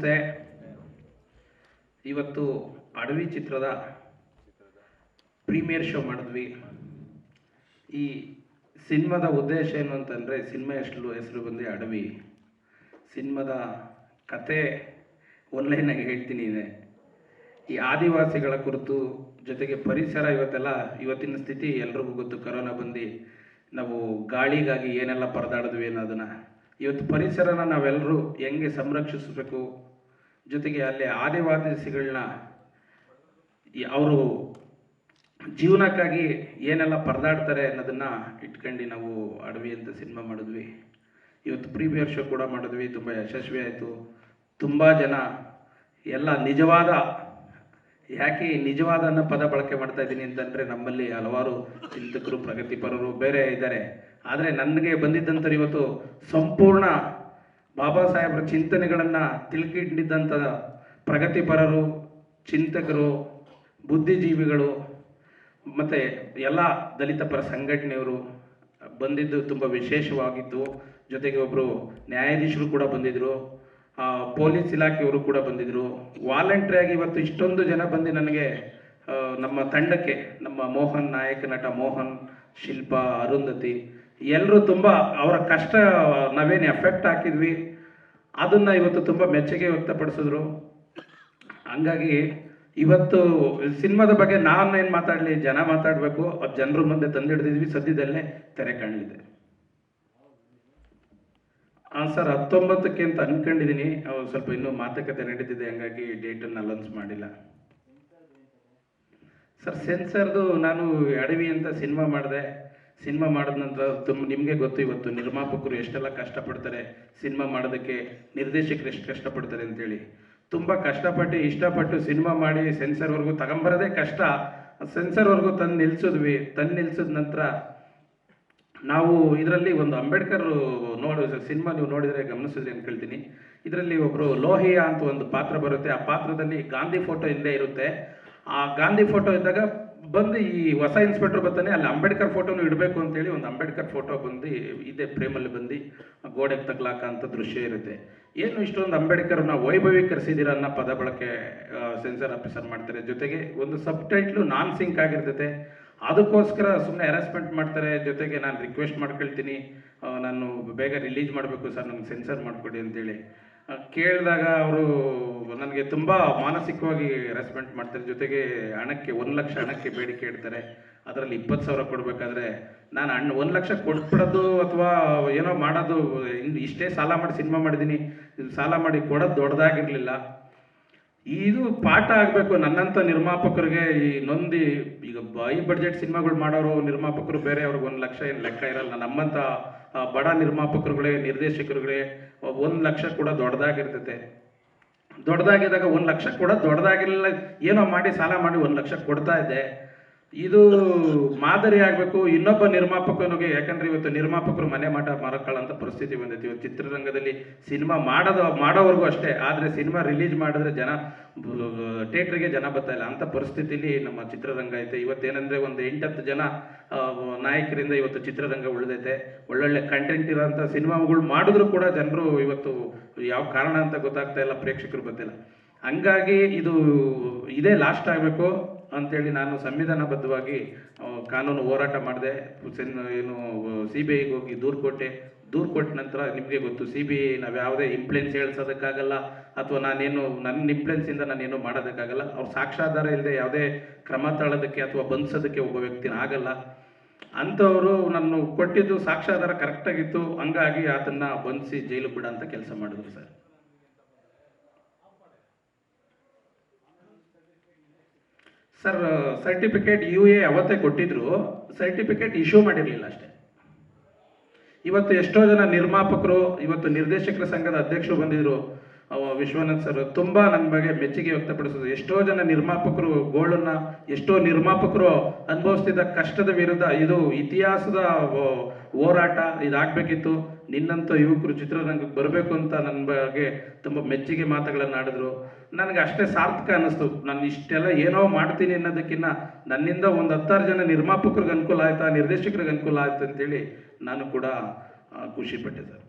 ನಮಸ್ತೆ. ಇವತ್ತು ಅಡವಿ ಚಿತ್ರದ ಪ್ರೀಮಿಯರ್ ಶೋ ಮಾಡಿದ್ವಿ. ಈ ಸಿನಿಮಾದ ಉದ್ದೇಶ ಏನು ಅಂತಂದರೆ, ಸಿನಿಮಾ ಹೆಸರು ಬಂದು ಅಡವಿ. ಸಿನಿಮಾದ ಕತೆ ಒನ್ಲೈನಾಗಿ ಹೇಳ್ತೀನಿ ಇದೆ. ಈ ಆದಿವಾಸಿಗಳ ಕುರಿತು, ಜೊತೆಗೆ ಪರಿಸರ ಇವತ್ತಿನ ಸ್ಥಿತಿ ಎಲ್ರಿಗೂ ಗೊತ್ತು. ಕರೋನಾ ಬಂದು ನಾವು ಗಾಳಿಗಾಗಿ ಏನೆಲ್ಲ ಪರದಾಡಿದ್ವಿ ಅನ್ನೋದನ್ನು, ಇವತ್ತು ಪರಿಸರನ ನಾವೆಲ್ಲರೂ ಹೆಂಗೆ ಸಂರಕ್ಷಿಸಬೇಕು, ಜೊತೆಗೆ ಅಲ್ಲಿ ಆದಿವಾಸಿಗಳನ್ನ ಅವರು ಜೀವನಕ್ಕಾಗಿ ಏನೆಲ್ಲ ಪರದಾಡ್ತಾರೆ ಅನ್ನೋದನ್ನು ಇಟ್ಕೊಂಡು ನಾವು ಅಡವಿ ಅಂತ ಸಿನಿಮಾ ಮಾಡಿದ್ವಿ. ಇವತ್ತು ಪ್ರೀಮಿಯರ್ ಶೋ ಕೂಡ ಮಾಡಿದ್ವಿ. ತುಂಬ ಯಶಸ್ವಿ ಆಯಿತು. ತುಂಬ ಜನ ಎಲ್ಲ ಯಾಕೆ ನಿಜವಾದ ಅನ್ನೋ ಪದ ಬಳಕೆ ಮಾಡ್ತಾ ಇದ್ದೀನಿ ಅಂತಂದರೆ, ನಮ್ಮಲ್ಲಿ ಹಲವಾರು ಚಿಂತಕರು, ಪ್ರಗತಿಪರರು ಬೇರೆ ಇದ್ದಾರೆ. ಆದರೆ ನನಗೆ ಬಂದಿದ್ದಂಥವ್ರು ಇವತ್ತು ಸಂಪೂರ್ಣ ಬಾಬಾ ಸಾಹೇಬ್ರ ಚಿಂತನೆಗಳನ್ನು ತಿಳ್ಕೊಂಡಿದ್ದಂಥ ಪ್ರಗತಿಪರರು, ಚಿಂತಕರು, ಬುದ್ಧಿಜೀವಿಗಳು ಮತ್ತು ಎಲ್ಲ ದಲಿತ ಪರ ಸಂಘಟನೆಯವರು ಬಂದಿದ್ದು ತುಂಬ ವಿಶೇಷವಾಗಿತ್ತು. ಜೊತೆಗೆ ಒಬ್ಬರು ನ್ಯಾಯಾಧೀಶರು ಕೂಡ ಬಂದಿದ್ದರು, ಪೊಲೀಸ್ ಇಲಾಖೆಯವರು ಕೂಡ ಬಂದಿದ್ದರು. ವಾಲಂಟ್ರಿಯಾಗಿ ಇವತ್ತು ಇಷ್ಟೊಂದು ಜನ ಬಂದು ನನಗೆ, ನಮ್ಮ ತಂಡಕ್ಕೆ, ನಮ್ಮ ಮೋಹನ್, ನಾಯಕ ನಟ ಮೋಹನ್, ಶಿಲ್ಪಾ, ಅರುಂಧತಿ ಎಲ್ಲರೂ ತುಂಬ ಅವರ ಕಷ್ಟ ನಾವೇನು ಎಫೆಕ್ಟ್ ಹಾಕಿದ್ವಿ ಅದನ್ನು ಇವತ್ತು ತುಂಬ ಮೆಚ್ಚುಗೆ ವ್ಯಕ್ತಪಡಿಸಿದ್ರು. ಹಂಗಾಗಿ ಇವತ್ತು ಸಿನಿಮಾದ ಬಗ್ಗೆ ನಾನೇನು ಮಾತಾಡಲಿ, ಜನ ಮಾತಾಡಬೇಕು. ಅದು ಜನರ ಮುಂದೆ ತಂದಿಡ್ದಿದ್ವಿ. ಸದ್ಯದಲ್ಲೇ ತೆರೆ ಕಾಣಲಿದೆ. ಸರ್ 19ಕ್ಕೆ ಅಂತ ಅಂದ್ಕೊಂಡಿದ್ದೀನಿ. ಸ್ವಲ್ಪ ಇನ್ನೂ ಮಾತುಕತೆ ನಡೀತಿದೆ, ಹಂಗಾಗಿ ಡೇಟನ್ನು ಅನೌನ್ಸ್ ಮಾಡಿಲ್ಲ. ಸರ್ ಸೆನ್ಸರ್ದು ನಾನು ಅಡವಿ ಅಂತ ಸಿನಿಮಾ ಮಾಡಿದೆ. ಸಿನಿಮಾ ಮಾಡಿದ ನಂತರ ನಿಮಗೆ ಗೊತ್ತು, ಇವತ್ತು ನಿರ್ಮಾಪಕರು ಎಷ್ಟೆಲ್ಲ ಕಷ್ಟಪಡ್ತಾರೆ ಸಿನಿಮಾ ಮಾಡೋದಕ್ಕೆ, ನಿರ್ದೇಶಕರು ಎಷ್ಟು ಕಷ್ಟಪಡ್ತಾರೆ ಅಂತೇಳಿ. ತುಂಬ ಕಷ್ಟಪಟ್ಟು ಇಷ್ಟಪಟ್ಟು ಸಿನಿಮಾ ಮಾಡಿ ಸೆನ್ಸರ್ವರೆಗೂ ತಗೊಂಬರೋದೇ ಕಷ್ಟ. ಸೆನ್ಸರ್ವರೆಗೂ ತಂದು ನಿಲ್ಲಿಸಿದ ನಂತರ ನಾವು ಇದರಲ್ಲಿ ಒಂದು ಅಂಬೇಡ್ಕರ್ ಸಿನಿಮಾ ನೀವು ನೋಡಿದರೆ ಗಮನಿಸಿದ್ರಿ ಅಂತ ಕೇಳ್ತೀನಿ. ಇದರಲ್ಲಿ ಒಬ್ಬರು ಲೋಹಿಯಾ ಅಂತ ಒಂದು ಪಾತ್ರ ಬರುತ್ತೆ. ಆ ಪಾತ್ರದಲ್ಲಿ ಗಾಂಧಿ ಫೋಟೋ ಇಲ್ಲೇ ಇರುತ್ತೆ. ಆ ಗಾಂಧಿ ಫೋಟೋ ಇದ್ದಾಗ ಬಂದು ಈ ಹೊಸ ಇನ್ಸ್ಪೆಕ್ಟರ್ ಬರ್ತಾನೆ, ಅಲ್ಲಿ ಅಂಬೇಡ್ಕರ್ ಫೋಟೋನು ಇಡಬೇಕು ಅಂತೇಳಿ ಒಂದು ಅಂಬೇಡ್ಕರ್ ಫೋಟೋ ಬಂದು ಇದೇ ಫ್ರೇಮಲ್ಲಿ ಬಂದು ಗೋಡೆಗೆ ತಗ್ಲಾಕ ಅಂತ ದೃಶ್ಯ ಇರುತ್ತೆ. ಏನು ಇಷ್ಟೊಂದು ಅಂಬೇಡ್ಕರ್ನ ವೈಭವೀಕರಿಸಿದ್ದೀರ ಅನ್ನೋ ಪದ ಬಳಕೆ ಸೆನ್ಸರ್ ಆಫೀಸರ್ ಮಾಡ್ತಾರೆ. ಜೊತೆಗೆ ಒಂದು ಸಬ್ ಟೈಟ್ಲು ನಾನ್ ಸಿಂಕ್ ಆಗಿರ್ತೈತೆ. ಅದಕ್ಕೋಸ್ಕರ ಸುಮ್ಮನೆ ಹ್ಯಾರಾಸ್ಮೆಂಟ್ ಮಾಡ್ತಾರೆ. ಜೊತೆಗೆ ನಾನು ರಿಕ್ವೆಸ್ಟ್ ಮಾಡ್ಕೊಳ್ತೀನಿ, ನಾನು ಬೇಗ ರಿಲೀಸ್ ಮಾಡಬೇಕು ಸರ್, ನನಗೆ ಸೆನ್ಸರ್ ಮಾಡಿಕೊಡಿ ಅಂತೇಳಿ ಕೇಳಿದಾಗ ಅವರು ನನಗೆ ತುಂಬ ಮಾನಸಿಕವಾಗಿ ಹ್ಯಾರಾಸ್ಮೆಂಟ್ ಮಾಡ್ತಾರೆ. ಜೊತೆಗೆ ಹಣಕ್ಕೆ 1 ಲಕ್ಷ ಹಣಕ್ಕೆ ಬೇಡಿಕೆ ಇಡ್ತಾರೆ. ಅದರಲ್ಲಿ 20,000 ಕೊಡಬೇಕಾದ್ರೆ ನಾನು 1 ಲಕ್ಷ ಕೊಟ್ಬಿಡೋದು ಅಥವಾ ಏನೋ ಮಾಡೋದು, ಇಷ್ಟೇ ಸಾಲ ಮಾಡಿ ಸಿನಿಮಾ ಮಾಡಿದ್ದೀನಿ, ಸಾಲ ಮಾಡಿ ಕೊಡೋದು ದೊಡ್ಡದಾಗಿರಲಿಲ್ಲ. ಇದು ಪಾಠ ಆಗಬೇಕು ನನ್ನಂಥ ನಿರ್ಮಾಪಕರಿಗೆ. ಈ ನೊಂದಿ ಈಗ ಹೈ ಬಡ್ಜೆಟ್ ಸಿನಿಮಾಗಳು ಮಾಡೋರು ನಿರ್ಮಾಪಕರು ಬೇರೆ, ಅವ್ರಿಗೆ 1 ಲಕ್ಷ ಏನು ಲೆಕ್ಕ ಇರಲ್ಲ. ನಮ್ಮಂಥ ಬಡ ನಿರ್ಮಾಪಕರುಗಳೇ, ನಿರ್ದೇಶಕರುಗಳೇ 1 ಲಕ್ಷ ಕೂಡ ದೊಡ್ಡದಾಗಿರ್ತೈತೆ. ದೊಡ್ಡದಾಗಿದ್ದಾಗ 1 ಲಕ್ಷ ಕೂಡ ದೊಡ್ಡದಾಗಿರಲಿಲ್ಲ, ಏನೋ ಮಾಡಿ ಸಾಲ ಮಾಡಿ 1 ಲಕ್ಷ ಕೊಡ್ತಾ ಇದೆ. ಇದು ಮಾದರಿ ಆಗಬೇಕು ಇನ್ನೊಬ್ಬ ನಿರ್ಮಾಪಕನಿಗೆ. ಯಾಕಂದರೆ ಇವತ್ತು ನಿರ್ಮಾಪಕರು ಮನೆ ಮಾರಕ್ಕಳಂತ ಪರಿಸ್ಥಿತಿ ಬಂದೈತಿ. ಇವತ್ತು ಚಿತ್ರರಂಗದಲ್ಲಿ ಸಿನಿಮಾ ಮಾಡೋವರೆಗೂ ಅಷ್ಟೇ, ಆದರೆ ಸಿನಿಮಾ ರಿಲೀಸ್ ಮಾಡಿದ್ರೆ ಥಿಯೇಟ್ರಿಗೆ ಜನ ಬರ್ತಾ ಇಲ್ಲ. ಅಂಥ ಪರಿಸ್ಥಿತಿಲಿ ನಮ್ಮ ಚಿತ್ರರಂಗ ಐತೆ. ಇವತ್ತೇನೆಂದರೆ ಒಂದು 8-10 ಜನ ನಾಯಕರಿಂದ ಇವತ್ತು ಚಿತ್ರರಂಗ ಉಳಿದೈತೆ. ಒಳ್ಳೊಳ್ಳೆ ಕಂಟೆಂಟ್ ಇರೋಂಥ ಸಿನಿಮಾಗಳು ಮಾಡಿದ್ರು ಕೂಡ ಜನರು ಇವತ್ತು ಯಾವ ಕಾರಣ ಅಂತ ಗೊತ್ತಾಗ್ತಾ ಇಲ್ಲ, ಪ್ರೇಕ್ಷಕರು ಬರ್ತಿಲ್ಲ. ಹಂಗಾಗಿ ಇದೇ ಲಾಸ್ಟ್ ಆಗಬೇಕು ಅಂತೇಳಿ ನಾನು ಸಂವಿಧಾನಬದ್ಧವಾಗಿ ಕಾನೂನು ಹೋರಾಟ ಮಾಡಿದೆ. CBIಗೆ ಹೋಗಿ ದೂರು ಕೊಟ್ಟ ನಂತರ ನಿಮಗೆ ಗೊತ್ತು, CBI ನಾವು ಯಾವುದೇ ಇಂಪ್ಲೆನ್ಸ್ ಹೇಳ್ಸೋದಕ್ಕಾಗಲ್ಲ, ಅಥವಾ ನನ್ನ ಇಂಪ್ಲೆನ್ಸಿಂದ ನಾನೇನು ಮಾಡೋದಕ್ಕಾಗಲ್ಲ. ಅವ್ರು ಸಾಕ್ಷ್ಯಾಧಾರ ಇಲ್ಲದೆ ಯಾವುದೇ ಕ್ರಮ ತಗೊಳ್ಳೋದಕ್ಕೆ ಅಥವಾ ಬಂಧಿಸೋದಕ್ಕೆ ಒಬ್ಬ ವ್ಯಕ್ತಿನ ಆಗಲ್ಲ. ಅಂಥವರು ನಾನು ಕೊಟ್ಟಿದ್ದು ಸಾಕ್ಷ್ಯಾಧಾರ ಕರೆಕ್ಟಾಗಿತ್ತು. ಹಂಗಾಗಿ ಅದನ್ನು ಬಂಧಿಸಿ ಜೈಲಿಗೆ ಬಿಡೋ ಅಂತ ಕೆಲಸ ಮಾಡಿದ್ರು ಸರ್. ಸರ್ ಸರ್ಟಿಫಿಕೇಟ್ UA ಅವತ್ತೇ ಕೊಟ್ಟಿದ್ರು, ಸರ್ಟಿಫಿಕೇಟ್ ಇಶ್ಯೂ ಮಾಡಿರಲಿಲ್ಲ ಅಷ್ಟೇ. ಇವತ್ತು ಎಷ್ಟೋ ಜನ ನಿರ್ಮಾಪಕರು, ಇವತ್ತು ನಿರ್ದೇಶಕರ ಸಂಘದ ಅಧ್ಯಕ್ಷರು ಬಂದಿದ್ರು, ವಿಶ್ವನಾಥ್ ಸರ್, ತುಂಬ ನನ್ನ ಬಗ್ಗೆ ಮೆಚ್ಚುಗೆ ವ್ಯಕ್ತಪಡಿಸಿದ್ರು. ಎಷ್ಟೋ ಜನ ನಿರ್ಮಾಪಕರು ಗೋಳನ್ನು, ಎಷ್ಟೋ ನಿರ್ಮಾಪಕರು ಅನುಭವಿಸ್ತಿದ್ದ ಕಷ್ಟದ ವಿರುದ್ಧ ಇದು ಇತಿಹಾಸದ ಹೋರಾಟ, ಇದಾಗಬೇಕಿತ್ತು, ನಿನ್ನಂಥ ಯುವಕರು ಚಿತ್ರರಂಗಕ್ಕೆ ಬರಬೇಕು ಅಂತ ನನ್ನ ಬಗ್ಗೆ ತುಂಬ ಮೆಚ್ಚುಗೆ ಮಾತುಗಳನ್ನು ಆಡಿದ್ರು. ನನಗೆ ಅಷ್ಟೇ ಸಾರ್ಥಕ ಅನ್ನಿಸ್ತು. ನಾನು ಇಷ್ಟೆಲ್ಲ ಏನೋ ಮಾಡ್ತೀನಿ ಅನ್ನೋದಕ್ಕಿಂತ ನನ್ನಿಂದ ಒಂದು 10 ಜನ ನಿರ್ಮಾಪಕರಿಗೆ ಅನುಕೂಲ ಆಯ್ತಾ, ನಿರ್ದೇಶಕರಿಗೆ ಅನುಕೂಲ ಆಯ್ತು ಅಂತೇಳಿ ನಾನು ಕೂಡ ಖುಷಿಪಟ್ಟೆ ಸರ್.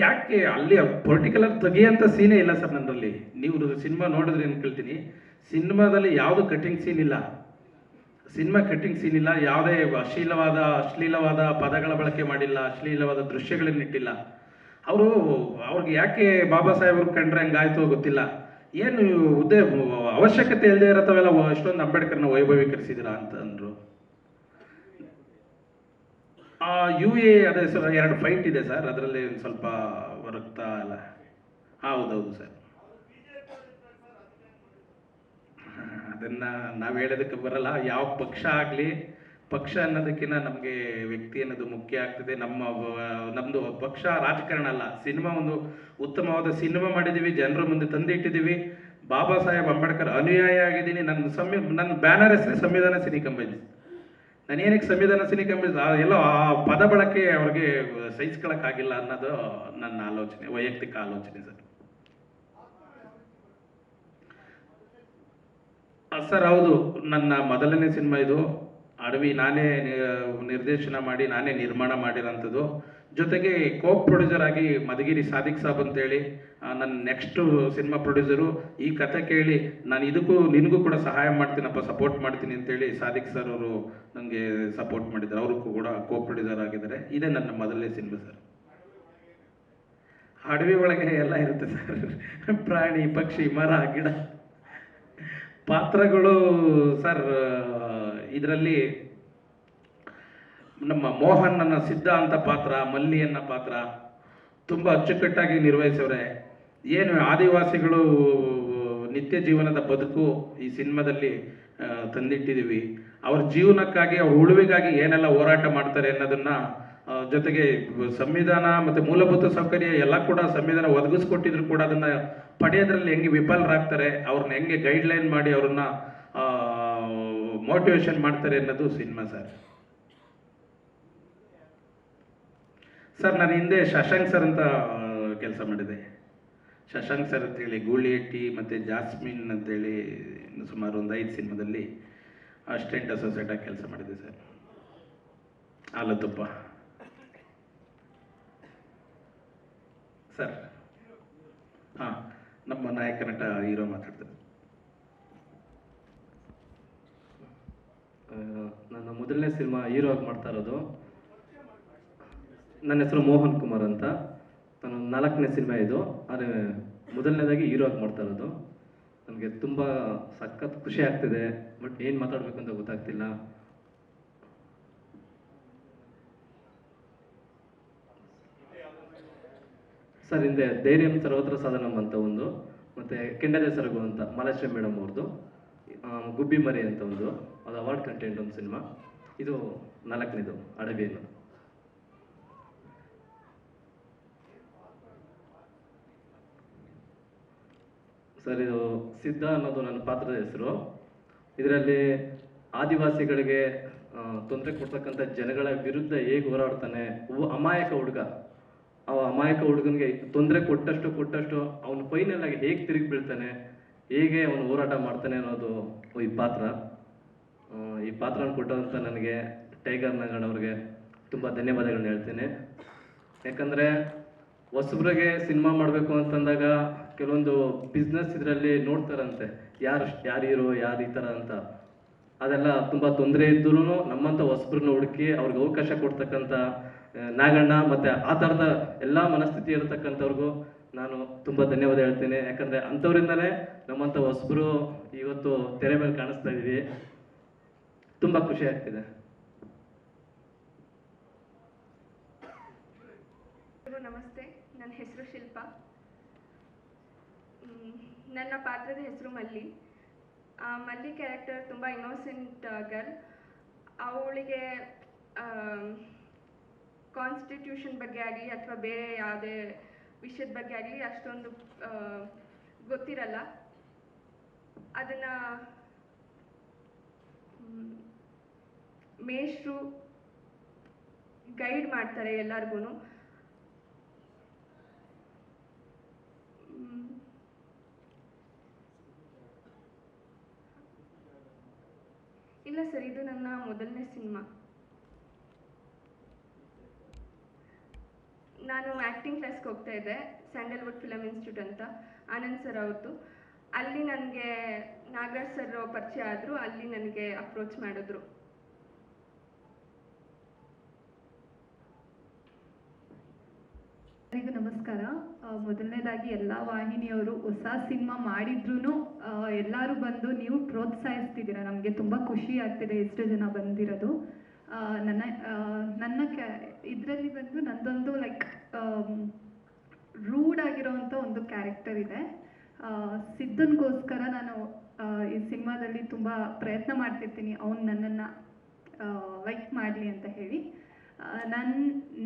ಯಾಕೆ ಅಲ್ಲಿ ಪರ್ಟಿಕ್ಯುಲರ್ ತೆಗಿಯಂಥ ಸೀನೇ ಇಲ್ಲ ಸರ್ ನನ್ನಲ್ಲಿ. ನೀವು ಸಿನಿಮಾ ನೋಡಿದ್ರೆ ಏನು ಕೇಳ್ತೀನಿ, ಸಿನಿಮಾದಲ್ಲಿ ಯಾವುದು ಕಟಿಂಗ್ ಸೀನ್ ಇಲ್ಲ. ಸಿನಿಮಾ ಕಟಿಂಗ್ ಸೀನ್ ಇಲ್ಲ, ಯಾವುದೇ ಅಶ್ಲೀಲವಾದ ಪದಗಳ ಬಳಕೆ ಮಾಡಿಲ್ಲ, ಅಶ್ಲೀಲವಾದ ದೃಶ್ಯಗಳನ್ನಿಟ್ಟಿಲ್ಲ. ಅವರು ಅವ್ರಿಗೆ ಯಾಕೆ ಬಾಬಾ ಸಾಹೇಬ್ರು ಕಂಡ್ರೆ ಹಂಗಾಯ್ತು ಗೊತ್ತಿಲ್ಲ. ಏನು ಅವಶ್ಯಕತೆ ಇಲ್ಲದೆ ಇರತ್ತವೆಲ್ಲ ಇಷ್ಟೊಂದು ಅಂಬೇಡ್ಕರ್ನ ವೈಭವೀಕರಿಸಿದಿರಾ ಅಂತ ಅಂದರು. ಅದೇ ಸರ್, 2 ಫೈಟ್ ಇದೆ ಸರ್, ಅದರಲ್ಲಿ ಒಂದು ಸ್ವಲ್ಪ ರಕ್ತ ಎಲ್ಲ. ಹೌದೌದು ಸರ್. ಅದನ್ನ ನಾವು ಹೇಳೋದಕ್ಕೆ ಬರಲ್ಲ. ಯಾವ ಪಕ್ಷ ಆಗಲಿ, ಪಕ್ಷ ಅನ್ನೋದಕ್ಕಿಂತ ನಮಗೆ ವ್ಯಕ್ತಿ ಅನ್ನೋದು ಮುಖ್ಯ ಆಗ್ತದೆ. ನಮ್ಮದು ಪಕ್ಷ ರಾಜಕಾರಣ ಅಲ್ಲ. ಸಿನಿಮಾ ಒಂದು ಉತ್ತಮವಾದ ಸಿನಿಮಾ ಮಾಡಿದ್ದೀವಿ, ಜನರ ಮುಂದೆ ತಂದಿಟ್ಟಿದ್ದೀವಿ. ಬಾಬಾ ಸಾಹೇಬ್ ಅಂಬೇಡ್ಕರ್ ಅನುಯಾಯಿ ಆಗಿದ್ದೀನಿ. ನನ್ನ ಬ್ಯಾನರ್ ಹೆಸರೇ ಸಂವಿಧಾನ ಸಿನಿಕಂಬೈಸ್. ನಾನು ಏನಕ್ಕೆ ಸಂವಿಧಾನ ಸಿನಿಕಂಬೈಸ್ ಎಲ್ಲೋ ಆ ಪದ ಬಳಕೆ ಅವ್ರಿಗೆ ಸಹಿಸ್ಕೊಳಕ್ಕಾಗಿಲ್ಲ ಅನ್ನೋದು ನನ್ನ ಆಲೋಚನೆ, ವೈಯಕ್ತಿಕ ಆಲೋಚನೆ ಸರ್. ಸರ್ ಹೌದು, ನನ್ನ ಮೊದಲನೇ ಸಿನಿಮಾ ಇದು. ಅಡವಿ ನಾನೇ ನಿರ್ದೇಶನ ಮಾಡಿ, ನಾನೇ ನಿರ್ಮಾಣ ಮಾಡಿರೋಂಥದ್ದು. ಜೊತೆಗೆ ಪ್ರೊಡ್ಯೂಸರ್ ಆಗಿ ಮಧುಗಿರಿ ಸಾದಿಕ್ ಸಾಬ್ ಅಂತೇಳಿ ನನ್ನ ನೆಕ್ಸ್ಟ್ ಸಿನಿಮಾ ಪ್ರೊಡ್ಯೂಸರು. ಈ ಕತೆ ಕೇಳಿ ನಾನು ನಿನಗೂ ಕೂಡ ಸಹಾಯ ಮಾಡ್ತೀನಪ್ಪ, ಸಪೋರ್ಟ್ ಮಾಡ್ತೀನಿ ಅಂತೇಳಿ ಸಾದಿಕ್ ಸರ್ ಅವರು ನನಗೆ ಸಪೋರ್ಟ್ ಮಾಡಿದ್ದಾರೆ. ಅವರು ಕೂಡ ಪ್ರೊಡ್ಯೂಸರ್ ಆಗಿದ್ದಾರೆ. ಇದೇ ನನ್ನ ಮೊದಲನೇ ಸಿನಿಮಾ ಸರ್. ಅಡವಿ ಒಳಗೆ ಎಲ್ಲ ಇರುತ್ತೆ ಸರ್, ಪ್ರಾಣಿ ಪಕ್ಷಿ ಮರ ಗಿಡ. ಪಾತ್ರಗಳು ಸರ್, ಇದರಲ್ಲಿ ನಮ್ಮ ಮೋಹನ್ ನನ್ನ ಸಿದ್ಧ ಅಂತ ಪಾತ್ರ, ಮಲ್ಲಿ ಅನ್ನೋ ಪಾತ್ರ ತುಂಬ ಅಚ್ಚುಕಟ್ಟಾಗಿ ನಿರ್ವಹಿಸವ್ರೆ. ಏನು ಆದಿವಾಸಿಗಳು ನಿತ್ಯ ಜೀವನದ ಬದುಕು ಈ ಸಿನಿಮಾದಲ್ಲಿ ತಂದಿಟ್ಟಿದ್ದೀವಿ. ಅವ್ರ ಜೀವನಕ್ಕಾಗಿ, ಅವ್ರ ಉಳಿವಿಗಾಗಿ ಏನೆಲ್ಲ ಹೋರಾಟ ಮಾಡ್ತಾರೆ ಅನ್ನೋದನ್ನ, ಜೊತೆಗೆ ಸಂವಿಧಾನ ಮತ್ತು ಮೂಲಭೂತ ಸೌಕರ್ಯ ಎಲ್ಲ ಕೂಡ ಸಂವಿಧಾನ ಒದಗಿಸ್ಕೊಟ್ಟಿದ್ರು ಕೂಡ ಅದನ್ನು ಪಡೆಯೋದ್ರಲ್ಲಿ ಹೆಂಗೆ ವಿಫಲರಾಗ್ತಾರೆ, ಅವ್ರನ್ನ ಹೆಂಗೆ ಗೈಡ್ಲೈನ್ ಮಾಡಿ ಅವ್ರನ್ನ ಮೋಟಿವೇಶನ್ ಮಾಡ್ತಾರೆ ಅನ್ನೋದು ಸಿನಿಮಾ ಸರ್. ಸರ್ ನಾನು ಹಿಂದೆ ಶಶಾಂಕ್ ಸರ್ ಅಂತ ಕೆಲಸ ಮಾಡಿದೆ. ಶಶಾಂಕ್ ಸರ್ ಅಂತೇಳಿ ಗೂಳಿಹಟ್ಟಿ ಮತ್ತು ಜಾಸ್ಮಿನ್ ಅಂತೇಳಿ ಸುಮಾರು ಒಂದು 5 ಸಿನಿಮಾದಲ್ಲಿ ಅಸಿಸ್ಟೆಂಟ್ ಅಸೋಸಿಯೇಟಾಗಿ ಕೆಲಸ ಮಾಡಿದೆ ಸರ್. ಹಾಲತುಪ್ಪ ಸರ್. ಹಾಂ, ನಮ್ಮ ನಾಯಕ ನಟ ಹೀರೋ ಮಾತಾಡ್ತಾರೆ. ನನ್ನ ಮೊದಲನೇ ಸಿನಿಮಾ ಹೀರೋ ಆಗಿ ಮಾಡ್ತಾ ಇರೋದು. ನನ್ನ ಹೆಸರು ಮೋಹನ್ ಕುಮಾರ್ ಅಂತ. ನಾನು 4ನೇ ಸಿನಿಮಾ ಇದು, ಆದರೆ ಮೊದಲನೇದಾಗಿ ಹೀರೋ ಆಗಿ ಮಾಡ್ತಾ ಇರೋದು. ನನಗೆ ತುಂಬ ಸಖತ್ ಖುಷಿ ಆಗ್ತಿದೆ, ಬಟ್ ಏನು ಮಾತಾಡಬೇಕು ಅಂತ ಗೊತ್ತಾಗ್ತಿಲ್ಲ. ಸರ್, ಹಿಂದೆ ಧೈರ್ಯಂ ಸರ್ವತ್ರ ಸಾಧನಂ ಅಂತ ಒಂದು, ಮತ್ತು ಕೆಂಡದೆ ಸರಗು ಅಂತ ಮಾಲಾಶ್ರೀ ಮೇಡಮ್ ಅವ್ರದ್ದು, ಗುಬ್ಬಿ ಮರಿ ಅಂತ ಒಂದು, ಅದು ಅವಾರ್ಡ್ ಕಂಟೆಂಟ್ ಒಂದು ಸಿನಿಮಾ. ಇದು 4ನೇದು ಅಡವಿಯನ್ನು. ಸರ್, ಇದು ಸಿದ್ಧ ಅನ್ನೋದು ನನ್ನ ಪಾತ್ರದ ಹೆಸರು. ಇದರಲ್ಲಿ ಆದಿವಾಸಿಗಳಿಗೆ ತೊಂದರೆ ಕೊಡ್ತಕ್ಕಂಥ ಜನಗಳ ವಿರುದ್ಧ ಹೇಗೆ ಹೋರಾಡ್ತಾನೆ, ಅಮಾಯಕ ಹುಡುಗ, ಅಮಾಯಕ ಹುಡುಗನಿಗೆ ತೊಂದರೆ ಕೊಟ್ಟಷ್ಟು ಅವನು ಫೈನಲ್ ಆಗಿ ಹೇಗೆ ತಿರುಗಿ ಬೀಳ್ತಾನೆ, ಹೇಗೆ ಅವನು ಹೋರಾಟ ಮಾಡ್ತಾನೆ ಅನ್ನೋದು ಈ ಪಾತ್ರ. ಈ ಪಾತ್ರನ ಕೊಟ್ಟಂತ ನನಗೆ ಟೈಗರ್ ನಂಗಣ್ಣ ಅವ್ರಿಗೆ ತುಂಬ ಧನ್ಯವಾದಗಳನ್ನ ಹೇಳ್ತೇನೆ. ಯಾಕಂದರೆ ಹೊಸಬ್ರಿಗೆ ಸಿನಿಮಾ ಮಾಡಬೇಕು ಅಂತಂದಾಗ ಕೆಲವೊಂದು ಬಿಸ್ನೆಸ್ ಇದರಲ್ಲಿ ನೋಡ್ತಾರಂತೆ, ಯಾರು ಹೀರೋ, ಯಾರು ಈ ಥರ ಅಂತ. ಅದೆಲ್ಲ ತುಂಬ ತೊಂದರೆ ಇದ್ರೂ ನಮ್ಮಂಥ ಹೊಸಬ್ರನ್ನ ಹುಡುಕಿ ಅವ್ರಿಗೆ ಅವಕಾಶ ಕೊಡ್ತಕ್ಕಂಥ ನಾಗಣ್ಣ ಮತ್ತು ಆ ಥರದ ಎಲ್ಲ ಮನಸ್ಥಿತಿ ಇರತಕ್ಕಂಥವ್ರಿಗೂ ನಾನು ತುಂಬ ಧನ್ಯವಾದ ಹೇಳ್ತೇನೆ. ಯಾಕಂದರೆ ಅಂಥವ್ರಿಂದಲೇ ನಮ್ಮಂಥ ಹೊಸಬ್ರು ಇವತ್ತು ತೆರೆ ಮೇಲೆ ಕಾಣಿಸ್ತಾ ಇದ್ದೀವಿ. ತುಂಬ ಖುಷಿ ಆಗ್ತಿದೆ. ನಮಸ್ತೆ, ನನ್ನ ಹೆಸರು ಶಿಲ್ಪಾ. ನನ್ನ ಪಾತ್ರದ ಹೆಸರು ಮಲ್ಲಿ. ಮಲ್ಲಿ ಕ್ಯಾರೆಕ್ಟರ್ ತುಂಬ ಇನ್ನೋಸೆಂಟ್ ಗರ್ಲ್. ಅವಳಿಗೆ ಕಾನ್ಸ್ಟಿಟ್ಯೂಷನ್ ಬಗ್ಗೆ ಆಗಲಿ ಅಥವಾ ಬೇರೆ ಯಾವುದೇ ವಿಷಯದ ಬಗ್ಗೆ ಆಗಲಿ ಅಷ್ಟೊಂದು ಗೊತ್ತಿರಲ್ಲ. ಅದನ್ನು ಮೇಷ್ಟ್ರು ಗೈಡ್ ಮಾಡ್ತಾರೆ ಎಲ್ಲರಿಗೂ. ಇಲ್ಲ ಸರ್, ಇದು ನನ್ನ ಮೊದಲನೇ ಸಿನಿಮಾ. ನಾನು ಆ್ಯಕ್ಟಿಂಗ್ ಕ್ಲಾಸ್ಗೆ ಹೋಗ್ತಾ ಇದ್ದೆ, ಸ್ಯಾಂಡಲ್ವುಡ್ ಫಿಲಮ್ ಇನ್ಸ್ಟಿಟ್ಯೂಟ್ ಅಂತ, ಆನಂದ್ ಸರ್ ಅವ್ರದ್ದು. ಅಲ್ಲಿ ನನಗೆ ನಾಗರಾಜ್ ಸರ್ ಪರಿಚಯ ಆದರು, ಅಲ್ಲಿ ನನಗೆ ಅಪ್ರೋಚ್ ಮಾಡಿದ್ರು. ಎಲ್ಲರಿಗೂ ನಮಸ್ಕಾರ. ಮೊದಲನೇದಾಗಿ ಎಲ್ಲ ವಾಹಿನಿಯವರು ಹೊಸ ಸಿನಿಮಾ ಮಾಡಿದ್ರೂ ಎಲ್ಲರೂ ಬಂದು ನೀವು ಪ್ರೋತ್ಸಾಹಿಸ್ತಿದ್ದೀರಾ, ನಮಗೆ ತುಂಬ ಖುಷಿ ಆಗ್ತಿದೆ ಎಷ್ಟು ಜನ ಬಂದಿರೋದು. ನನ್ನ ಇದರಲ್ಲಿ ಬಂದು ನಂದೊಂದು ಲೈಕ್ ರೂಡ್ ಆಗಿರೋವಂಥ ಒಂದು ಕ್ಯಾರೆಕ್ಟರ್ ಇದೆ. ಸಿದ್ಧನಿಗೋಸ್ಕರ ನಾನು ಈ ಸಿನಿಮಾದಲ್ಲಿ ತುಂಬ ಪ್ರಯತ್ನ ಮಾಡ್ತಿರ್ತೀನಿ, ಅವನು ನನ್ನನ್ನು ಲೈಕ್ ಮಾಡಲಿ ಅಂತ ಹೇಳಿ.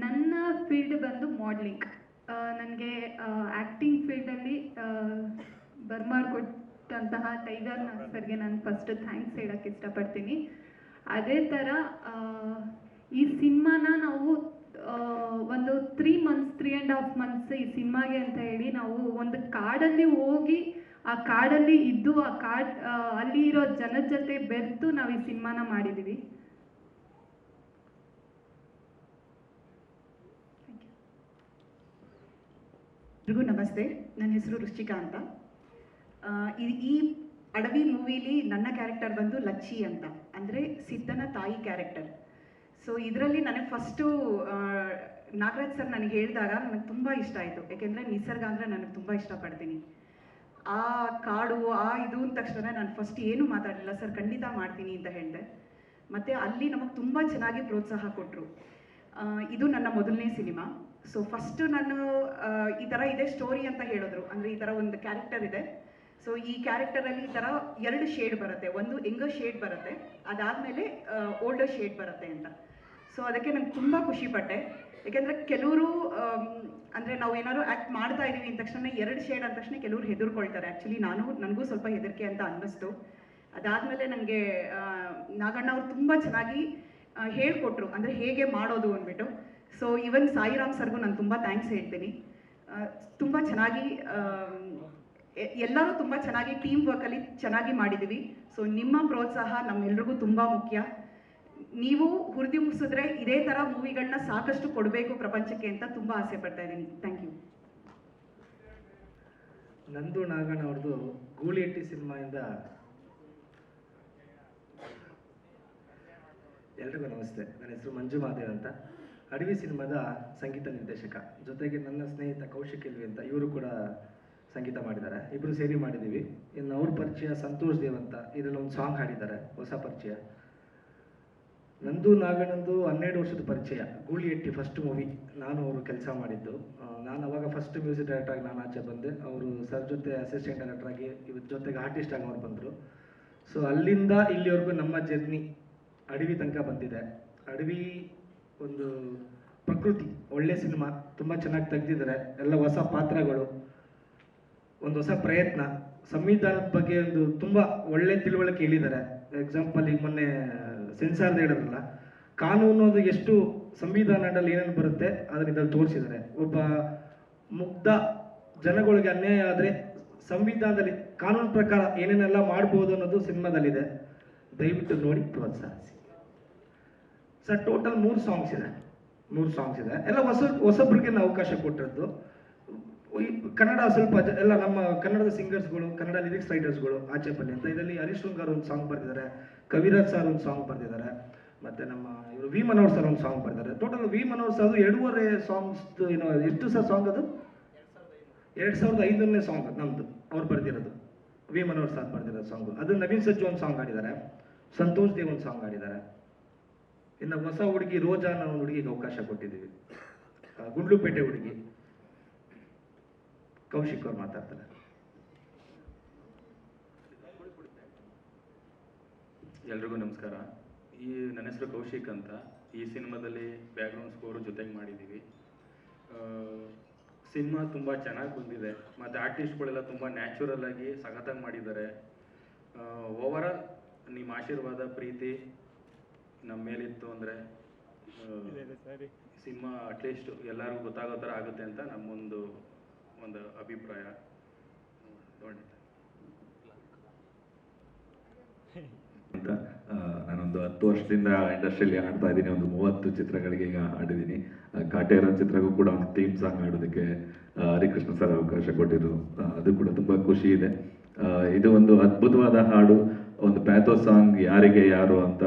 ನನ್ನ ಫೀಲ್ಡ್ ಬಂದು ಮಾಡ್ಲಿಂಗ್. ನನಗೆ ಆ್ಯಕ್ಟಿಂಗ್ ಫೀಲ್ಡಲ್ಲಿ ಬರ್ಮಾಡ್ಕೊಟ್ಟಂತಹ ಟೈಗರ್ ಸರ್ಗೆ ನಾನು ಫಸ್ಟ್ ಥ್ಯಾಂಕ್ಸ್ ಹೇಳೋಕ್ಕೆ ಇಷ್ಟಪಡ್ತೀನಿ. ಅದೇ ಥರ ಈ ಸಿನಿಮಾನ ನಾವು ಒಂದು 3.5 ಮಂತ್ಸ್ ಈ ಸಿನಿಮಾಗೆ ಅಂತ ಹೇಳಿ ನಾವು ಒಂದು ಕಾಡಲ್ಲಿ ಹೋಗಿ ಆ ಕಾಡಲ್ಲಿ ಇದ್ದು ಅಲ್ಲಿ ಇರೋ ಜನದ ಜೊತೆ ಬೆರೆತು ನಾವು ಈ ಸಿನಿಮಾನ ಮಾಡಿದ್ದೀವಿ. ಎಲ್ರಿಗೂ ನಮಸ್ತೆ. ನನ್ನ ಹೆಸರು ರುಚಿಕಾ ಅಂತ. ಈ ಅಡವಿ ಮೂವಿಲಿ ನನ್ನ ಕ್ಯಾರೆಕ್ಟರ್ ಬಂದು ಲಚ್ಚಿ ಅಂತ, ಅಂದರೆ ಸಿದ್ಧನ ತಾಯಿ ಕ್ಯಾರೆಕ್ಟರ್. ಸೊ ಇದರಲ್ಲಿ ನನಗೆ ಫಸ್ಟು ನಾಗರಾಜ್ ಸರ್ ನನಗೆ ಹೇಳಿದಾಗ ನನಗೆ ತುಂಬ ಇಷ್ಟ ಆಯಿತು, ಯಾಕೆಂದರೆ ನಿಸರ್ಗ ಅಂದರೆ ನನಗೆ ತುಂಬ ಇಷ್ಟಪಡ್ತೀನಿ. ಆ ಕಾಡು ಇದು ಅಂದ ತಕ್ಷಣ ನಾನು ಫಸ್ಟ್ ಏನೂ ಮಾತಾಡಲಿಲ್ಲ, ಸರ್ ಖಂಡಿತ ಮಾಡ್ತೀನಿ ಅಂತ ಹೇಳಿದೆ. ಮತ್ತು ಅಲ್ಲಿ ನಮಗೆ ತುಂಬ ಚೆನ್ನಾಗಿ ಪ್ರೋತ್ಸಾಹ ಕೊಟ್ಟರು. ಇದು ನನ್ನ ಮೊದಲನೇ ಸಿನಿಮಾ. ಸೊ ಫಸ್ಟು ನಾನು ಈ ಥರ ಇದೆ ಸ್ಟೋರಿ ಅಂತ ಹೇಳಿದ್ರು, ಅಂದರೆ ಈ ಥರ ಒಂದು ಕ್ಯಾರೆಕ್ಟರ್ ಇದೆ. ಸೊ ಈ ಕ್ಯಾರೆಕ್ಟರಲ್ಲಿ ಈ ಥರ 2 ಶೇಡ್ ಬರುತ್ತೆ, ಒಂದು ಯಂಗರ್ ಶೇಡ್ ಬರುತ್ತೆ, ಅದಾದಮೇಲೆ ಓಲ್ಡರ್ ಶೇಡ್ ಬರುತ್ತೆ ಅಂತ. ಸೊ ಅದಕ್ಕೆ ನಂಗೆ ತುಂಬ ಖುಷಿಪಟ್ಟೆ, ಯಾಕೆಂದರೆ ಕೆಲವರು ಅಂದರೆ ನಾವು ಏನಾದ್ರು ಆ್ಯಕ್ಟ್ ಮಾಡ್ತಾ ಇದ್ದೀವಿ ಅಂದ ತಕ್ಷಣ 2 ಶೇಡ್ ಅಂದ ತಕ್ಷಣ ಕೆಲವರು ಹೆದರ್ಕೊಳ್ತಾರೆ. ಆ್ಯಕ್ಚುಲಿ ನನಗೂ ಸ್ವಲ್ಪ ಹೆದರಿಕೆ ಅಂತ ಅನ್ನಿಸ್ತು. ಅದಾದಮೇಲೆ ನನಗೆ ನಾಗಣ್ಣ ಅವರು ತುಂಬ ಚೆನ್ನಾಗಿ ಹೇಳಿಕೊಟ್ರು, ಅಂದರೆ ಹೇಗೆ ಮಾಡೋದು ಅಂದ್ಬಿಟ್ಟು. ಸೊ ಈವನ್ ಸಾಯಿರಾಮ್ ಸರ್ಗೂ ನಾನು ತುಂಬ ಥ್ಯಾಂಕ್ಸ್ ಹೇಳ್ತೀನಿ. ತುಂಬ ಚೆನ್ನಾಗಿ ಎಲ್ಲರೂ ತುಂಬ ಚೆನ್ನಾಗಿ ಟೀಮ್ ವರ್ಕಲ್ಲಿ ಚೆನ್ನಾಗಿ ಮಾಡಿದ್ದೀವಿ. ಸೊ ನಿಮ್ಮ ಪ್ರೋತ್ಸಾಹ ನಮ್ಮೆಲ್ರಿಗೂ ತುಂಬ ಮುಖ್ಯ. ನೀವು ಹುರಿದು ಮುಗಿಸಿದ್ರೆ ಇದೇ ಥರ ಮೂವಿಗಳನ್ನ ಸಾಕಷ್ಟು ಕೊಡಬೇಕು ಪ್ರಪಂಚಕ್ಕೆ ಅಂತ ತುಂಬ ಆಸೆ ಪಡ್ತಾ ಇದ್ದೀನಿ. Thank you. ನಂದು ನಾಗಣ್ಣ ಅವ್ರದ್ದು ಗೂಳಿಹಟ್ಟಿ ಸಿನಿಮಾಯಿಂದ ಎಲ್ರಿಗೂ ನಮಸ್ತೆ. ನನ್ನ ಹೆಸರು ಮಂಜು ಮಹಾದೇವ್ ಅಂತ, ಅಡವಿ ಸಿನಿಮಾದ ಸಂಗೀತ ನಿರ್ದೇಶಕ. ಜೊತೆಗೆ ನನ್ನ ಸ್ನೇಹಿತ ಕೌಶಿಕ್ ಇಲ್ವಿ ಅಂತ, ಇವರು ಕೂಡ ಸಂಗೀತ ಮಾಡಿದ್ದಾರೆ. ಇಬ್ಬರು ಸೇರಿ ಮಾಡಿದ್ದೀವಿ. ಇನ್ನು ಅವ್ರ ಪರಿಚಯ ಸಂತೋಷ್ ದೇವ್ ಅಂತ, ಇದರಲ್ಲಿ ಒಂದು ಸಾಂಗ್ ಹಾಡಿದ್ದಾರೆ, ಹೊಸ ಪರಿಚಯ. ನಂದು ನಾಗಣ್ಣಂದು 12 ವರ್ಷದ ಪರಿಚಯ. ಗೂಳಿಹಟ್ಟಿ ಫಸ್ಟ್ ಮೂವಿ ನಾನು ಅವರು ಕೆಲಸ ಮಾಡಿದ್ದು. ನಾನು ಅವಾಗ ಫಸ್ಟ್ ಮ್ಯೂಸಿಕ್ ಡೈರೆಕ್ಟರಾಗಿ ನಾನು ಆಚೆ ಬಂದೆ. ಅವರು ಸರ್ ಜೊತೆ ಅಸಿಸ್ಟೆಂಟ್ ಡೈರೆಕ್ಟರಾಗಿ, ಇವ್ರ ಜೊತೆಗೆ ಆರ್ಟಿಸ್ಟ್ ಆಗಿ ಅವ್ರು ಬಂದರು. ಸೊ ಅಲ್ಲಿಂದ ಇಲ್ಲಿವರೆಗೂ ನಮ್ಮ ಜರ್ನಿ ಅಡವಿ ತನಕ ಬಂದಿದೆ. ಅಡವಿ ಒಂದು ಪ್ರಕೃತಿ, ಒಳ್ಳೆ ಸಿನಿಮಾ, ತುಂಬ ಚೆನ್ನಾಗಿ ತೆಗೆದಿದ್ದಾರೆ. ಎಲ್ಲ ಹೊಸ ಪಾತ್ರಗಳು, ಒಂದು ಹೊಸ ಪ್ರಯತ್ನ, ಸಂವಿಧಾನದ ಬಗ್ಗೆ ಒಂದು ತುಂಬ ಒಳ್ಳೆ ತಿಳುವಳಿಕೆ ಹೇಳಿದ್ದಾರೆ. ಎಕ್ಸಾಂಪಲ್ ಈಗ ಮೊನ್ನೆ ಸೆನ್ಸಾರ್ದು ಹೇಳಿದ್ರಲ್ಲ, ಕಾನೂನು ಅದು ಎಷ್ಟು ಸಂವಿಧಾನದಲ್ಲಿ ಏನೇನು ಬರುತ್ತೆ ಅದನ್ನ ಇದ್ರಲ್ಲಿ ತೋರಿಸಿದ್ದಾರೆ. ಒಬ್ಬ ಮುಗ್ಧ ಜನಗಳಿಗೆ ಅನ್ಯಾಯ ಆದರೆ ಸಂವಿಧಾನದಲ್ಲಿ ಕಾನೂನು ಪ್ರಕಾರ ಏನೇನೆಲ್ಲ ಮಾಡ್ಬೋದು ಅನ್ನೋದು ಸಿನಿಮಾದಲ್ಲಿದೆ. ದಯವಿಟ್ಟು ನೋಡಿ ಪ್ರೋತ್ಸಾಹಿಸಿ. ಸರ್ ಟೋಟಲ್ 3 ಸಾಂಗ್ಸ್ ಇದೆ. 3 ಸಾಂಗ್ಸ್ ಇದೆ. ಎಲ್ಲ ಹೊಸಬ್ರಿಗೆ ಅವಕಾಶ ಕೊಟ್ಟಿರೋದು. ಕನ್ನಡ ಸ್ವಲ್ಪ ಎಲ್ಲ ನಮ್ಮ ಕನ್ನಡದ ಸಿಂಗರ್ಸ್ಗಳು, ಕನ್ನಡ ಲಿರಿಕ್ಸ್ ರೈಟರ್ಸ್ಗಳು ಆಚೆ ಬನ್ನಿ ಅಂತ. ಇದರಲ್ಲಿ ಹರೀಶ್ ಶೃಂಗಾರ್ ಒಂದು ಸಾಂಗ್ ಬರೆದಿದ್ದಾರೆ, ಕವಿರಾಜ್ ಸರ್ ಒಂದು ಸಾಂಗ್ ಬರೆದಿದ್ದಾರೆ, ಮತ್ತು ನಮ್ಮ ಇವರು ವಿ ಮನೋಹರ್ ಸರ್ ಒಂದು ಸಾಂಗ್ ಬರೆದಿದ್ದಾರೆ. Total V Manohar sir 2.5 songs ಏನೋ, ಎಷ್ಟು ಸರ್ ಸಾಂಗ್ ಅದು? 2005ನೇ ಸಾಂಗ್ ನಮ್ಮದು, ಅವ್ರು ಬರೆದಿರೋದು. ವಿ ಮನೋಹರ್ ಸರ್ ಬರೆದಿರೋ ಸಾಂಗು. ಅದು ನವೀನ್ ಸಜ್ಜು ಒಂದು ಸಾಂಗ್ ಆಡಿದ್ದಾರೆ, ಸಂತೋಷ್ ದೇವ್ ಒಂದು ಸಾಂಗ್ ಆಡಿದ್ದಾರೆ. ಇನ್ನು ಹೊಸ ಹುಡುಗಿ ರೋಜಾ ಅನ್ನೋ ಒಂದು ಹುಡುಗಿಗೆ ಅವಕಾಶ ಕೊಟ್ಟಿದ್ದೀವಿ, ಗುಂಡ್ಲುಪೇಟೆ ಹುಡುಗಿ. ಕೌಶಿಕ್ ಅವ್ರು ಮಾತಾಡ್ತಾರೆ. ಎಲ್ರಿಗೂ ನಮಸ್ಕಾರ. ನನ್ನ ಹೆಸರು ಕೌಶಿಕ್ ಅಂತ. ಈ ಸಿನಿಮಾದಲ್ಲಿ ಬ್ಯಾಕ್ಗ್ರೌಂಡ್ ಸ್ಕೋರು ಜೊತೆಗೆ ಮಾಡಿದ್ದೀವಿ. ಸಿನಿಮಾ ತುಂಬ ಚೆನ್ನಾಗಿ ಬಂದಿದೆ, ಮತ್ತು ಆರ್ಟಿಸ್ಟ್ಗಳೆಲ್ಲ ತುಂಬ ನ್ಯಾಚುರಲ್ ಆಗಿ ಸಖತ್ತಾಗಿ ಮಾಡಿದ್ದಾರೆ. ಓವರಾಲ್ ನಿಮ್ಮ ಆಶೀರ್ವಾದ, ಪ್ರೀತಿ ನಮ್ಮ ಮೇಲಿತ್ತು ಅಂದರೆ ಸಿನಿಮಾ ಅಟ್ಲೀಸ್ಟ್ ಎಲ್ಲರಿಗೂ ಗೊತ್ತಾಗೋ ಥರ ಆಗುತ್ತೆ ಅಂತ ನಮ್ಮೊಂದು ಅಭಿಪ್ರಾಯ. ಅಂತ ನಾನೊಂದು 10 ವರ್ಷದಿಂದ ಇಂಡಸ್ಟ್ರಿಯಲ್ಲಿ ಆಡ್ತಾ ಇದ್ದೀನಿ. ಒಂದು 30 ಚಿತ್ರಗಳಿಗೆ ಈಗ ಆಡಿದ್ದೀನಿ. ಕಾಟೇರ ಚಿತ್ರಕ್ಕೂ ಕೂಡ ಒಂದು ಥೀಮ್ ಸಾಂಗ್ ಆಡೋದಕ್ಕೆ ಹರಿಕೃಷ್ಣ ಸರ್ ಅವಕಾಶ ಕೊಟ್ಟಿದ್ರು. ಅದು ಕೂಡ ತುಂಬ ಖುಷಿ ಇದೆ. ಇದು ಒಂದು ಅದ್ಭುತವಾದ ಹಾಡು, ಒಂದು ಪ್ಯಾಥೋ ಸಾಂಗ್, ಯಾರಿಗೆ ಯಾರು ಅಂತ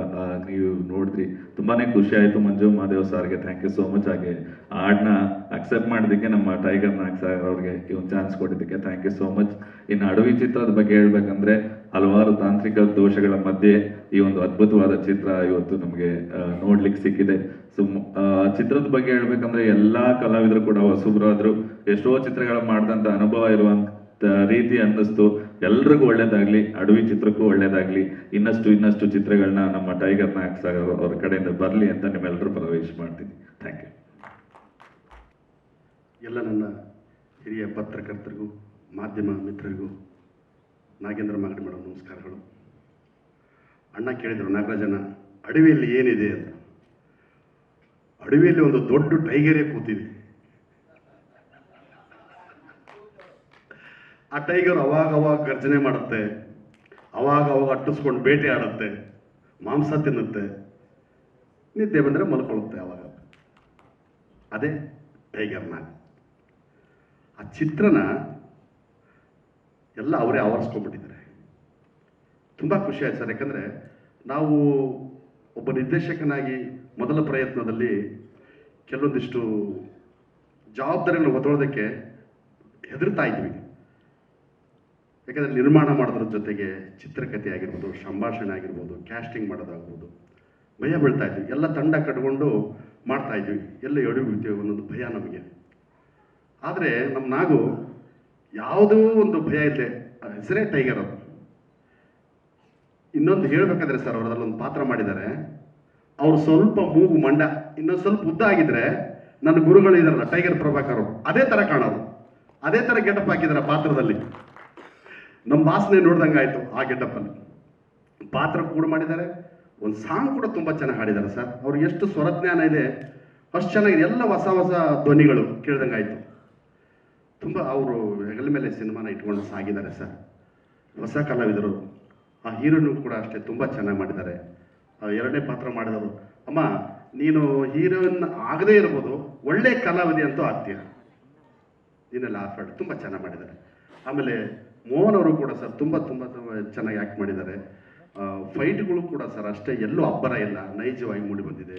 ನೀವು ನೋಡಿದ್ರಿ. ತುಂಬಾ ಖುಷಿ ಆಯಿತು. ಮಂಜು ಮಾದೇವ್ ಸರ್ಗೆ ಥ್ಯಾಂಕ್ ಯು ಸೋ ಮಚ್. ಹಾಗೆ ಹಾಡನ್ನ ಅಕ್ಸೆಪ್ಟ್ ಮಾಡೋದಕ್ಕೆ ನಮ್ಮ ಟೈಗರ್ ನಾಗ್ ಸರ್ ಅವ್ರಿಗೆ ಈ ಒಂದು ಚಾನ್ಸ್ ಕೊಟ್ಟಿದ್ದಕ್ಕೆ ಥ್ಯಾಂಕ್ ಯು ಸೋ ಮಚ್. ಇನ್ನು ಅಡವಿ ಚಿತ್ರದ ಬಗ್ಗೆ ಹೇಳ್ಬೇಕಂದ್ರೆ ಹಲವಾರು ತಾಂತ್ರಿಕ ದೋಷಗಳ ಮಧ್ಯೆ ಈ ಒಂದು ಅದ್ಭುತವಾದ ಚಿತ್ರ ಇವತ್ತು ನಮಗೆ ನೋಡ್ಲಿಕ್ಕೆ ಸಿಕ್ಕಿದೆ. ಸೊ ಚಿತ್ರದ ಬಗ್ಗೆ ಹೇಳ್ಬೇಕಂದ್ರೆ ಎಲ್ಲಾ ಕಲಾವಿದರು ಕೂಡ ಹೊಸಬ್ರಾದ್ರು, ಎಷ್ಟೋ ಚಿತ್ರಗಳ ಮಾಡಿದಂಥ ಅನುಭವ ಇರುವಂತ ರೀತಿ ಅನ್ನಿಸ್ತು. ಎಲ್ರಿಗೂ ಒಳ್ಳೇದಾಗ್ಲಿ, ಅಡವಿ ಚಿತ್ರಕ್ಕೂ ಒಳ್ಳೇದಾಗ್ಲಿ. ಇನ್ನಷ್ಟು ಚಿತ್ರಗಳನ್ನ ನಮ್ಮ ಟೈಗರ್ ನಾಗ್ ಸರ್ ಅವ್ರ ಕಡೆಯಿಂದ ಬರಲಿ ಅಂತ ನಿಮ್ಮೆಲ್ಲರೂ ಪ್ರವೇಶ ಮಾಡ್ತೀನಿ. Thank you. ಎಲ್ಲ ನನ್ನ ಹಿರಿಯ ಪತ್ರಕರ್ತರಿಗೂ ಮಾಧ್ಯಮ ಮಿತ್ರರಿಗೂ ನಾಗೇಂದ್ರ ಮಾಗಡಿ ಮಾಡೋ ನಮಸ್ಕಾರಗಳು. ಅಣ್ಣ ಕೇಳಿದರು, ನಾಗರಾಜನ ಅಡವಿಯಲ್ಲಿ ಏನಿದೆ ಅಂತ. ಅಡವಿಯಲ್ಲಿ ಒಂದು ದೊಡ್ಡ ಟೈಗರೇ ಕೂತಿದೆ. ಆ ಟೈಗರ್ ಅವಾಗ ಗರ್ಜನೆ ಮಾಡುತ್ತೆ, ಅವಾಗ ಅಟ್ಟಿಸ್ಕೊಂಡು ಬೇಟೆ ಆಡುತ್ತೆ, ಮಾಂಸ ತಿನ್ನುತ್ತೆ, ನಿದ್ದೆ ಬಂದರೆ ಮಲ್ಕೊಳ್ಳುತ್ತೆ. ಅವಾಗ ಅದೇ ಟೈಗರ್ ನಾಗ್. ಆ ಚಿತ್ರನ ಎಲ್ಲ ಅವರೇ ಆವರಿಸ್ಕೊಂಡ್ಬಿಟ್ಟಿದ್ದಾರೆ. ತುಂಬ ಖುಷಿ ಆಯ್ತು ಸರ್. ಯಾಕಂದರೆ ನಾವು ಒಬ್ಬ ನಿರ್ದೇಶಕನಾಗಿ ಮೊದಲ ಪ್ರಯತ್ನದಲ್ಲಿ ಕೆಲವೊಂದಿಷ್ಟು ಜವಾಬ್ದಾರಿಗಳನ್ನು ಹೊತ್ತೊಳ್ಳೋದಕ್ಕೆ ಹೆದರ್ತಾ ಇದ್ವಿ. ಯಾಕಂದರೆ ನಿರ್ಮಾಣ ಮಾಡೋದ್ರ ಜೊತೆಗೆ ಚಿತ್ರಕಥೆ ಆಗಿರ್ಬೋದು, ಸಂಭಾಷಣೆ ಆಗಿರ್ಬೋದು, ಕ್ಯಾಸ್ಟಿಂಗ್ ಮಾಡೋದಾಗ್ಬೋದು, ಭಯ ಬೀಳ್ತಾ ಇದ್ವಿ. ಎಲ್ಲ ತಂಡ ಕಟ್ಕೊಂಡು ಮಾಡ್ತಾ ಇದ್ವಿ, ಎಲ್ಲ ಎಡವಿಬಿಡ್ತೀವಿ ಅನ್ನೋದು ಭಯ ನಮಗೆ. ಆದರೆ ನಮ್ಮ ನಾಗು ಯಾವುದೋ ಒಂದು ಭಯ ಇದೆ, ಹೆಸರೇ ಟೈಗರ್. ಅದು ಇನ್ನೊಂದು ಹೇಳ್ಬೇಕಾದ್ರೆ ಸರ್, ಅವರು ಅದರಲ್ಲೊಂದು ಪಾತ್ರ ಮಾಡಿದ್ದಾರೆ. ಅವ್ರು ಸ್ವಲ್ಪ ಮೂಗು ಮಂಡ ಇನ್ನೊಂದು ಸ್ವಲ್ಪ ಉದ್ದ ಆಗಿದ್ರೆ ನನ್ನ ಗುರುಗಳು ಇದಾರಲ್ಲ ಟೈಗರ್ ಪ್ರಭಾಕರ್ ಅವರು, ಅದೇ ಥರ ಕಾಣೋರು, ಅದೇ ಥರ ಗೆಟಪ್ ಹಾಕಿದ್ದಾರೆ ಪಾತ್ರದಲ್ಲಿ. ನಮ್ಮ ವಾಸನೆ ನೋಡ್ದಂಗೆ ಆಯಿತು ಆ ಗೆಟಪ್ಪಲ್ಲಿ. ಪಾತ್ರ ಕೂಡ ಮಾಡಿದ್ದಾರೆ, ಒಂದು ಸಾಂಗ್ ಕೂಡ ತುಂಬ ಚೆನ್ನಾಗಿ ಹಾಡಿದ್ದಾರೆ ಸರ್. ಅವ್ರಿಗೆ ಎಷ್ಟು ಸ್ವರಜ್ಞಾನ ಇದೆ, ಅಷ್ಟು ಚೆನ್ನಾಗಿದೆ. ಎಲ್ಲ ಹೊಸ ಧ್ವನಿಗಳು ಕೇಳ್ದಂಗೆ ಆಯಿತು. ತುಂಬ ಅವರು ಹೆಗಲ ಮೇಲೆ ಸಿನಿಮಾನ ಇಟ್ಕೊಂಡು ಸಾಗಿದ್ದಾರೆ ಸರ್. ಹೊಸ ಕಲಾವಿದರು. ಆ ಹೀರೋನು ಕೂಡ ಅಷ್ಟೇ ತುಂಬ ಚೆನ್ನಾಗಿ ಮಾಡಿದ್ದಾರೆ. ಎರಡನೇ ಪಾತ್ರ ಮಾಡಿದವರು, ಅಮ್ಮ ನೀನು ಹೀರೋಯಿನ್ ಆಗದೇ ಇರ್ಬೋದು, ಒಳ್ಳೆ ಕಲಾವಿದೆ ಅಂತೂ ಆಗ್ತೀಯ, ನೀನೆಲ್ಲ ಆಫರ್ಡ್ ತುಂಬ ಚೆನ್ನಾಗಿ ಮಾಡಿದ್ದಾರೆ. ಆಮೇಲೆ ಮೋಹನ್ ಅವರು ಕೂಡ ಸರ್ ತುಂಬ ಚೆನ್ನಾಗಿ ಆ್ಯಕ್ಟ್ ಮಾಡಿದ್ದಾರೆ. ಫೈಟ್ಗಳು ಕೂಡ ಸರ್ ಅಷ್ಟೇ, ಎಲ್ಲೂ ಅಬ್ಬರ ಇಲ್ಲ, ನೈಜವಾಗಿ ಮೂಡಿ ಬಂದಿದೆ.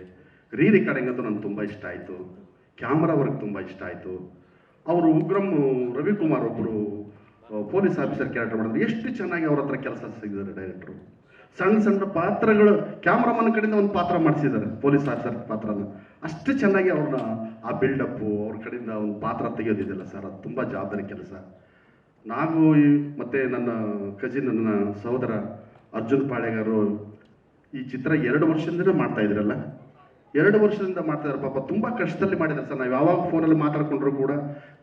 ರಿಕಾರ್ಡಿಂಗ್ ಅಂತೂ ನನಗೆ ತುಂಬ ಇಷ್ಟ ಆಯಿತು. ಕ್ಯಾಮ್ರಾ ವರ್ಕ್ ತುಂಬ ಇಷ್ಟ ಆಯಿತು. ಅವರು ಉಗ್ರಂ ರವಿಕುಮಾರ್ ಒಬ್ಬರು ಪೊಲೀಸ್ ಆಫೀಸರ್ ಕ್ಯಾರೆಕ್ಟರ್ ಮಾಡಿದ್ರು, ಎಷ್ಟು ಚೆನ್ನಾಗಿ ಅವ್ರ ಹತ್ರ ಕೆಲಸ ಸಿಗಿದ್ದಾರೆ ಡೈರೆಕ್ಟ್ರು. ಸಣ್ಣ ಪಾತ್ರಗಳು ಕ್ಯಾಮ್ರಾಮನ್ ಕಡೆಯಿಂದ ಒಂದು ಪಾತ್ರ ಮಾಡಿಸಿದ್ದಾರೆ, ಪೊಲೀಸ್ ಆಫೀಸರ್ ಪಾತ್ರನ. ಅಷ್ಟು ಚೆನ್ನಾಗಿ ಅವ್ರನ್ನ ಆ ಬಿಲ್ಡಪ್ಪು ಅವ್ರ ಕಡೆಯಿಂದ ಒಂದು ಪಾತ್ರ ತೆಗೆಯೋದಿದೆಯಲ್ಲ ಸರ್, ಅದು ತುಂಬ ಜವಾಬ್ದಾರಿ ಕೆಲಸ. ನಾವು ಮತ್ತು ನನ್ನ ಕಜಿನ್, ನನ್ನ ಸಹೋದರ ಅರ್ಜುನ್ ಪಾಳೆಗಾರು ಈ ಚಿತ್ರ 2 ವರ್ಷದಿಂದಲೇ ಮಾಡ್ತಾ ಇದ್ರಲ್ಲ, 2 ವರ್ಷದಿಂದ ಮಾಡ್ತಿದ್ದಾರೆ. ಪಾಪ ತುಂಬ ಕಷ್ಟದಲ್ಲಿ ಮಾಡಿದ್ದಾರೆ ಸರ್. ನಾವು ಯಾವಾಗ ಫೋನಲ್ಲಿ ಮಾತಾಡ್ಕೊಂಡ್ರು ಕೂಡ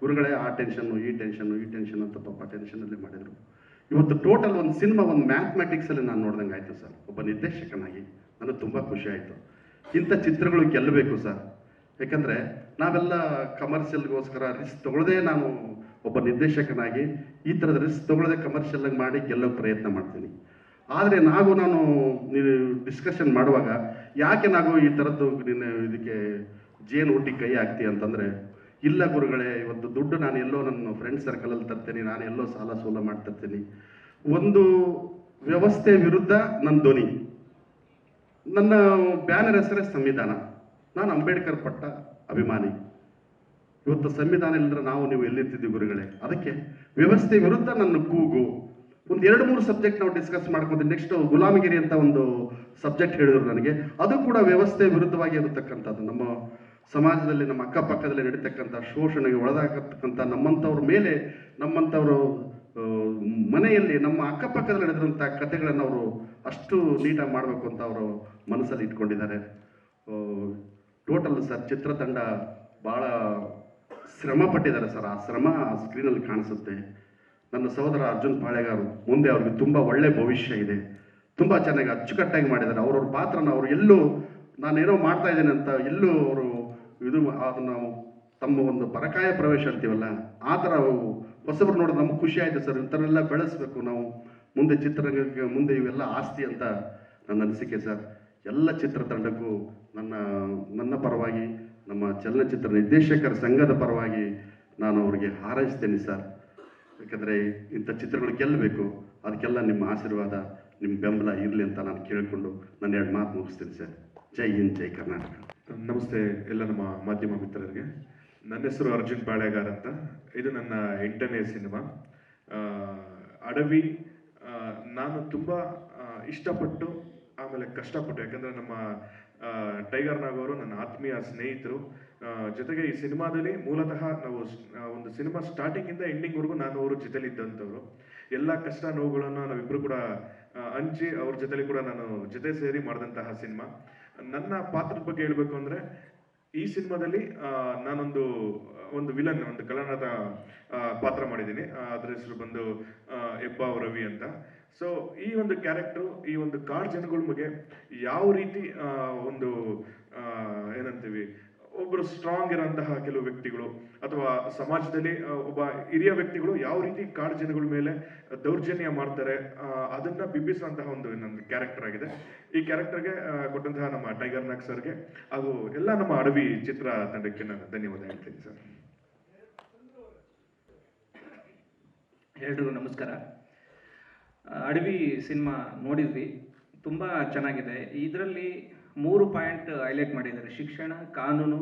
ಗುರುಗಳೇ ಆ ಟೆನ್ಷನ್ನು ಈ ಟೆನ್ಷನ್ ಅಂತ ಪಾಪ ಟೆನ್ಷನಲ್ಲೇ ಮಾಡಿದರು. ಇವತ್ತು ಟೋಟಲ್ ಒಂದು ಸಿನಿಮಾ, ಒಂದು ಮ್ಯಾಥಮೆಟಿಕ್ಸಲ್ಲಿ ನಾನು ನೋಡ್ದಂಗೆ ಆಯಿತು ಸರ್. ಒಬ್ಬ ನಿರ್ದೇಶಕನಾಗಿ ನನಗೆ ತುಂಬ ಖುಷಿ ಆಯಿತು. ಇಂಥ ಚಿತ್ರಗಳು ಗೆಲ್ಲಬೇಕು ಸರ್. ಯಾಕಂದರೆ ನಾವೆಲ್ಲ ಕಮರ್ಷಿಯಲ್ಗೋಸ್ಕರ ರಿಸ್ಕ್ ತೊಗೊಳ್ಳದೆ, ನಾನು ಒಬ್ಬ ನಿರ್ದೇಶಕನಾಗಿ ಈ ಥರದ ರಿಸ್ಕ್ ತೊಗೊಳ್ಳದೆ ಕಮರ್ಷಿಯಲ್ಲಾಗಿ ಮಾಡಿ ಗೆಲ್ಲೋಕ್ಕೆ ಪ್ರಯತ್ನ ಮಾಡ್ತೀನಿ. ಆದರೆ ನಾನು ಡಿಸ್ಕಷನ್ ಮಾಡುವಾಗ, ಯಾಕೆ ನಾವು ಈ ಥರದ್ದು ನಿನ್ನ ಇದಕ್ಕೆ ಜೇನು ಹುಟ್ಟಿ ಕೈ ಹಾಕ್ತೀವಿ ಅಂತಂದರೆ, ಇಲ್ಲ ಗುರುಗಳೇ, ಇವತ್ತು ದುಡ್ಡು ನಾನು ಎಲ್ಲೋ ನನ್ನ ಫ್ರೆಂಡ್ ಸರ್ಕಲಲ್ಲಿ ತರ್ತೀನಿ, ನಾನು ಎಲ್ಲೋ ಸಾಲ ಸೂಲ ಮಾಡ್ತಿರ್ತೀನಿ. ಒಂದು ವ್ಯವಸ್ಥೆ ವಿರುದ್ಧ ನನ್ನ ಧ್ವನಿ. ನನ್ನ ಬ್ಯಾನರ್ ಹೆಸರೇ ಸಂವಿಧಾನ. ನಾನು ಅಂಬೇಡ್ಕರ್ ಪಟ್ಟ ಅಭಿಮಾನಿ. ಇವತ್ತು ಸಂವಿಧಾನ ಇಲ್ಲದ್ರೆ ನೀವು ಎಲ್ಲಿರ್ತಿದ್ದೀವಿ ಗುರುಗಳೇ? ಅದಕ್ಕೆ ವ್ಯವಸ್ಥೆ ವಿರುದ್ಧ ನನ್ನ ಕೂಗು. ಒಂದು 2-3 ಸಬ್ಜೆಕ್ಟ್ ನಾವು ಡಿಸ್ಕಸ್ ಮಾಡ್ಕೊತೀವಿ. ನೆಕ್ಸ್ಟ್ ಗುಲಾಮಗಿರಿ ಅಂತ ಒಂದು ಸಬ್ಜೆಕ್ಟ್ ಹೇಳಿದ್ರು ನನಗೆ. ಅದು ಕೂಡ ವ್ಯವಸ್ಥೆ ವಿರುದ್ಧವಾಗಿ ಇರತಕ್ಕಂಥದ್ದು. ನಮ್ಮ ಸಮಾಜದಲ್ಲಿ, ನಮ್ಮ ಅಕ್ಕಪಕ್ಕದಲ್ಲಿ ನಡೀತಕ್ಕಂಥ ಶೋಷಣೆಗೆ ಒಳಗಾಗತಕ್ಕಂಥ ನಮ್ಮಂಥವ್ರ ಮೇಲೆ, ನಮ್ಮಂಥವರು ಮನೆಯಲ್ಲಿ ನಮ್ಮ ಅಕ್ಕಪಕ್ಕದಲ್ಲಿ ನಡೆದಿರುವಂಥ ಕಥೆಗಳನ್ನು ಅವರು ಅಷ್ಟು ನೀಟಾಗಿ ಮಾಡಬೇಕು ಅಂತ ಅವರು ಮನಸ್ಸಲ್ಲಿ ಇಟ್ಕೊಂಡಿದ್ದಾರೆ. ಟೋಟಲ್ ಸರ್ ಚಿತ್ರತಂಡ ಭಾಳ ಶ್ರಮ ಪಟ್ಟಿದ್ದಾರೆ ಸರ್. ಆ ಶ್ರಮ ಸ್ಕ್ರೀನಲ್ಲಿ ಕಾಣಿಸುತ್ತೆ. ನನ್ನ ಸಹೋದರ ಅರ್ಜುನ್ ಪಾಳೆಗಾರು ಮುಂದೆ ಅವ್ರಿಗೆ ತುಂಬ ಒಳ್ಳೆ ಭವಿಷ್ಯ ಇದೆ. ತುಂಬ ಚೆನ್ನಾಗಿ ಅಚ್ಚುಕಟ್ಟಾಗಿ ಮಾಡಿದ್ದಾರೆ. ಅವ್ರವ್ರ ಪಾತ್ರನ ಅವರು ಎಲ್ಲೂ ನಾನೇನೋ ಮಾಡ್ತಾ ಇದ್ದೇನೆ ಅಂತ ಎಲ್ಲೂ ಅವರು ಅದನ್ನು ತಮ್ಮ ಒಂದು ಪರಕಾಯ ಪ್ರವೇಶ ಅಂತೀವಲ್ಲ, ಆ ಥರ ಹೊಸಬ್ರು ನೋಡೋದು ನಮ್ಗೆ ಖುಷಿ ಆಯಿತು ಸರ್. ಈ ಥರ ಎಲ್ಲ ಬೆಳೆಸಬೇಕು ನಾವು ಮುಂದೆ ಚಿತ್ರರಂಗಕ್ಕೆ, ಮುಂದೆ ಇವೆಲ್ಲ ಆಸ್ತಿ ಅಂತ ನನ್ನ ಅನಿಸಿಕೆ ಸರ್. ಎಲ್ಲ ಚಿತ್ರತಂಡಕ್ಕೂ ನನ್ನ ಪರವಾಗಿ ನಮ್ಮ ಚಲನಚಿತ್ರ ನಿರ್ದೇಶಕರ ಸಂಘದ ಪರವಾಗಿ ನಾನು ಅವರಿಗೆ ಹಾರೈಸ್ತೇನೆ ಸರ್. ಯಾಕಂದರೆ ಇಂಥ ಚಿತ್ರಗಳು ಗೆಲ್ಲಬೇಕು, ಅದಕ್ಕೆಲ್ಲ ನಿಮ್ಮ ಆಶೀರ್ವಾದ, ನಿಮ್ಮ ಬೆಂಬಲ ಇರಲಿ ಅಂತ ನಾನು ಕೇಳಿಕೊಂಡು ನನ್ನ 2 ಮಾತು ಮುಗಿಸ್ತೀನಿ ಸರ್. ಜೈ ಹಿಂದ್, ಜೈ ಕರ್ನಾಟಕ. ನಮಸ್ತೆ ಎಲ್ಲ ನಮ್ಮ ಮಾಧ್ಯಮ ಮಿತ್ರರಿಗೆ. ನನ್ನ ಹೆಸರು ಅರ್ಜುನ್ ಬಾಳೆಗಾರ್ ಅಂತ. ಇದು ನನ್ನ 8ನೇ ಸಿನಿಮಾ ಅಡವಿ. ನಾನು ತುಂಬ ಇಷ್ಟಪಟ್ಟು ಆಮೇಲೆ ಕಷ್ಟಪಟ್ಟು, ಯಾಕಂದರೆ ನಮ್ಮ ಟೈಗರ್ ನಾಗ್ ಅವರು ನನ್ನ ಆತ್ಮೀಯ ಸ್ನೇಹಿತರು. ಜೊತೆಗೆ ಈ ಸಿನಿಮಾದಲ್ಲಿ ಮೂಲತಃ ನಾವು ಒಂದು ಸಿನಿಮಾ ಸ್ಟಾರ್ಟಿಂಗಿಂದ ಎಂಡಿಂಗ್ವರೆಗೂ ನಾನು ಅವ್ರ ಜೊತೆಲಿ ಇದ್ದಂಥವ್ರು. ಎಲ್ಲ ಕಷ್ಟ ನೋವುಗಳನ್ನು ನಾವಿಬ್ಬರು ಕೂಡ ಹಂಚಿ ಅವ್ರ ಜೊತೆಲಿ ಕೂಡ ನಾನು ಜೊತೆ ಸೇರಿ ಮಾಡಿದಂತಹ ಸಿನಿಮಾ. ನನ್ನ ಪಾತ್ರದ ಬಗ್ಗೆ ಹೇಳಬೇಕು ಅಂದರೆ, ಈ ಸಿನಿಮಾದಲ್ಲಿ ನಾನೊಂದು ವಿಲನ್, ಒಂದು ಕಳ್ಳನದ ಪಾತ್ರ ಮಾಡಿದ್ದೀನಿ. ಅದರ ಹೆಸರು ಬಂದು ಹೆಬ್ಬಾವ್ ರವಿ ಅಂತ. ಸೊ ಈ ಒಂದು ಕ್ಯಾರೆಕ್ಟ್ರು, ಈ ಒಂದು ಕಾಡು ಜನಗಳ ಬಗ್ಗೆ ಯಾವ ರೀತಿ ಏನಂತೀವಿ, ಒಬ್ಬರು ಸ್ಟ್ರಾಂಗ್ ಇರೋಂತಹ ಕೆಲವು ವ್ಯಕ್ತಿಗಳು ಅಥವಾ ಸಮಾಜದಲ್ಲಿ ಒಬ್ಬ ಹಿರಿಯ ವ್ಯಕ್ತಿಗಳು ಯಾವ ರೀತಿ ಕಾಡು ಜನಗಳ ಮೇಲೆ ದೌರ್ಜನ್ಯ ಮಾಡ್ತಾರೆ, ಅದನ್ನ ಬಿಂಬಿಸುವಂತಹ ಒಂದು ನನ್ನ ಕ್ಯಾರೆಕ್ಟರ್ ಆಗಿದೆ. ಈ ಕ್ಯಾರೆಕ್ಟರ್ಗೆ ಕೊಟ್ಟಂತಹ ನಮ್ಮ ಟೈಗರ್ ನಾಗ್ ಸರ್ಗೆ ಹಾಗೂ ಎಲ್ಲ ನಮ್ಮ ಅಡವಿ ಚಿತ್ರ ತಂಡಕ್ಕೆ ನಾನು ಧನ್ಯವಾದ ಹೇಳ್ತೀನಿ ಸರ್. ಎಲ್ರಿಗೂ ನಮಸ್ಕಾರ. ಅಡವಿ ಸಿನಿಮಾ ನೋಡಿದ್ವಿ, ತುಂಬ ಚೆನ್ನಾಗಿದೆ. ಇದರಲ್ಲಿ 3 ಪಾಯಿಂಟ್ ಹೈಲೈಟ್ ಮಾಡಿದ್ದಾರೆ: ಶಿಕ್ಷಣ, ಕಾನೂನು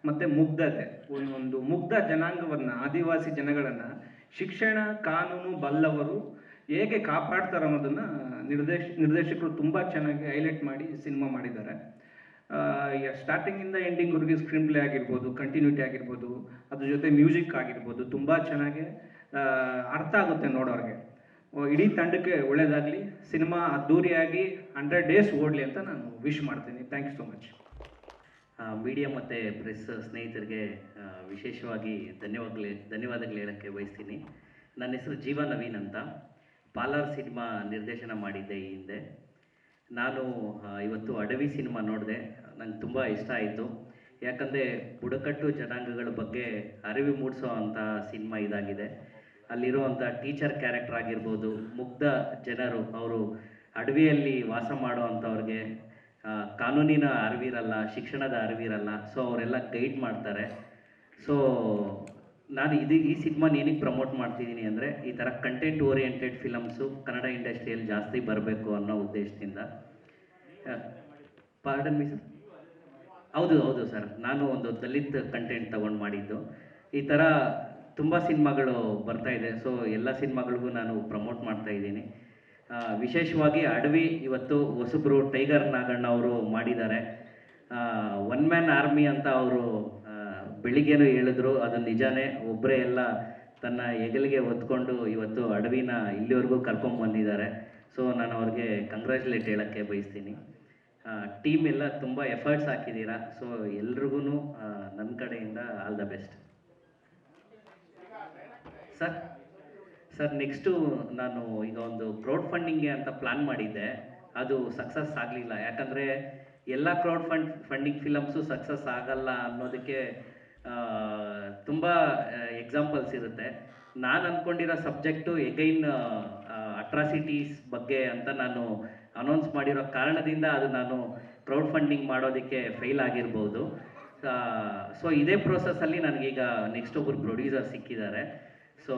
ಮತ್ತು ಮುಗ್ಧತೆ. ಒಂದು ಮುಗ್ಧ ಜನಾಂಗವನ್ನು, ಆದಿವಾಸಿ ಜನಗಳನ್ನು ಶಿಕ್ಷಣ, ಕಾನೂನು ಬಲ್ಲವರು ಹೇಗೆ ಕಾಪಾಡ್ತಾರೆ ಅನ್ನೋದನ್ನು ನಿರ್ದೇಶಕರು ತುಂಬ ಚೆನ್ನಾಗಿ ಹೈಲೈಟ್ ಮಾಡಿ ಸಿನಿಮಾ ಮಾಡಿದ್ದಾರೆ. ಸ್ಟಾರ್ಟಿಂಗಿಂದ ಎಂಡಿಂಗ್ವರೆಗೆ ಸ್ಕ್ರೀನ್ ಪ್ಲೇ ಆಗಿರ್ಬೋದು, ಕಂಟಿನ್ಯೂಟಿ ಆಗಿರ್ಬೋದು, ಅದ್ರ ಜೊತೆ ಮ್ಯೂಸಿಕ್ ಆಗಿರ್ಬೋದು, ತುಂಬ ಚೆನ್ನಾಗಿ ಅರ್ಥ ಆಗುತ್ತೆ ನೋಡೋರಿಗೆ. ಇಡೀ ತಂಡಕ್ಕೆ ಒಳ್ಳೆಯದಾಗಲಿ, ಸಿನಿಮಾ ಅದ್ದೂರಿಯಾಗಿ 100 ಡೇಸ್ ಓಡಲಿ ಅಂತ ನಾನು ವಿಶ್ ಮಾಡ್ತೀನಿ. Thank you so much. Media ಮತ್ತು ಪ್ರೆಸ್ ಸ್ನೇಹಿತರಿಗೆ ವಿಶೇಷವಾಗಿ ಧನ್ಯವಾದಗಳು ಹೇಳೋಕ್ಕೆ ಬಯಸ್ತೀನಿ. ನನ್ನ ಹೆಸರು ಜೀವ ನವೀನ್ ಅಂತ. ಪಾಲಾರ್ ಸಿನಿಮಾ ನಿರ್ದೇಶನ ಮಾಡಿದ್ದೆ ಈ ಹಿಂದೆ. ನಾನು ಇವತ್ತು ಅಡವಿ ಸಿನಿಮಾ ನೋಡಿದೆ. ನಂಗೆ ತುಂಬ ಇಷ್ಟ ಆಯಿತು. ಯಾಕಂದರೆ ಬುಡಕಟ್ಟು ಜನಾಂಗಗಳ ಬಗ್ಗೆ ಅರಿವು ಮೂಡಿಸೋ ಅಂಥ ಸಿನಿಮಾ ಇದಾಗಿದೆ. ಅಲ್ಲಿರುವಂಥ ಟೀಚರ್ ಕ್ಯಾರೆಕ್ಟರ್ ಆಗಿರ್ಬೋದು, ಮುಗ್ಧ ಜನರು, ಅವರು ಅಡವಿಯಲ್ಲಿ ವಾಸ ಮಾಡೋ ಅಂಥವ್ರಿಗೆ ಕಾನೂನಿನ ಅರಿವಿರಲ್ಲ, ಶಿಕ್ಷಣದ ಅರಿವಿರಲ್ಲ. ಸೊ ಅವರೆಲ್ಲ ಗೈಡ್ ಮಾಡ್ತಾರೆ. ಸೊ ನಾನು ಈ ಸಿನಿಮಾನ ಏನಕ್ಕೆ ಪ್ರಮೋಟ್ ಮಾಡ್ತಿದ್ದೀನಿ ಅಂದರೆ, ಈ ಥರ ಕಂಟೆಂಟ್ ಓರಿಯೆಂಟೆಡ್ ಫಿಲಮ್ಸು ಕನ್ನಡ ಇಂಡಸ್ಟ್ರಿಯಲ್ಲಿ ಜಾಸ್ತಿ ಬರಬೇಕು ಅನ್ನೋ ಉದ್ದೇಶದಿಂದ. Pardon me sir? ಹೌದು ಸರ್, ನಾನು ಒಂದು ದಲಿತ್ ಕಂಟೆಂಟ್ ತಗೊಂಡು ಮಾಡಿದ್ದು. ಈ ಥರ ತುಂಬ ಸಿನಿಮಾಗಳು ಬರ್ತಾ ಇದೆ. ಸೊ ಎಲ್ಲ ಸಿನಿಮಾಗಳಿಗೂ ನಾನು ಪ್ರಮೋಟ್ ಮಾಡ್ತಾ ಇದ್ದೀನಿ. ವಿಶೇಷವಾಗಿ ಅಡವಿ ಇವತ್ತು ಹೊಸಬ್ರು ಟೈಗರ್ ನಾಗಣ್ಣ ಅವರು ಮಾಡಿದ್ದಾರೆ. 1 ಮ್ಯಾನ್ ಆರ್ಮಿ ಅಂತ ಅವರು ಬೆಳಿಗ್ಗೆನೂ ಹೇಳಿದ್ರು, ಅದು ನಿಜಾನೇ. ಒಬ್ಬರೇ ಎಲ್ಲ ತನ್ನ ಹೆಗಲಿಗೆ ಹೊತ್ಕೊಂಡು ಇವತ್ತು ಅಡವಿನ ಇಲ್ಲಿವರೆಗೂ ಕರ್ಕೊಂಬಂದಿದ್ದಾರೆ. ಸೊ ನಾನು ಅವ್ರಿಗೆ ಕಂಗ್ರ್ಯಾಚುಲೇಟ್ ಹೇಳೋಕ್ಕೆ ಬಯಸ್ತೀನಿ. ಟೀಮ್ ಎಲ್ಲ ತುಂಬ ಎಫರ್ಟ್ಸ್ ಹಾಕಿದ್ದೀರಾ. ಸೊ ಎಲ್ರಿಗೂ ನನ್ನ ಕಡೆಯಿಂದ all the best. Sir next ನಾನು ಈಗ ಒಂದು ಕ್ರೌಡ್ ಫಂಡಿಂಗ್ಗೆ ಅಂತ ಪ್ಲ್ಯಾನ್ ಮಾಡಿದ್ದೆ. ಅದು ಸಕ್ಸಸ್ ಆಗಲಿಲ್ಲ. ಯಾಕಂದರೆ ಎಲ್ಲ ಕ್ರೌಡ್ ಫಂಡಿಂಗ್ ಫಿಲಮ್ಸು ಸಕ್ಸಸ್ ಆಗಲ್ಲ ಅನ್ನೋದಕ್ಕೆ ತುಂಬ ಎಕ್ಸಾಂಪಲ್ಸ್ ಇರುತ್ತೆ. ನಾನು ಅಂದ್ಕೊಂಡಿರೋ ಸಬ್ಜೆಕ್ಟು ಎಗೈನ್ ಅಟ್ರಾಸಿಟೀಸ್ ಬಗ್ಗೆ ಅಂತ ನಾನು ಅನೌನ್ಸ್ ಮಾಡಿರೋ ಕಾರಣದಿಂದ ಅದು ನಾನು ಕ್ರೌಡ್ ಫಂಡಿಂಗ್ ಮಾಡೋದಕ್ಕೆ ಫೇಲ್ ಆಗಿರ್ಬೋದು. ಸೊ ಇದೇ ಪ್ರೋಸೆಸ್ಸಲ್ಲಿ ನನಗೀಗ ನೆಕ್ಸ್ಟ್ ಒಬ್ಬರು ಪ್ರೊಡ್ಯೂಸರ್ ಸಿಕ್ಕಿದ್ದಾರೆ. ಸೊ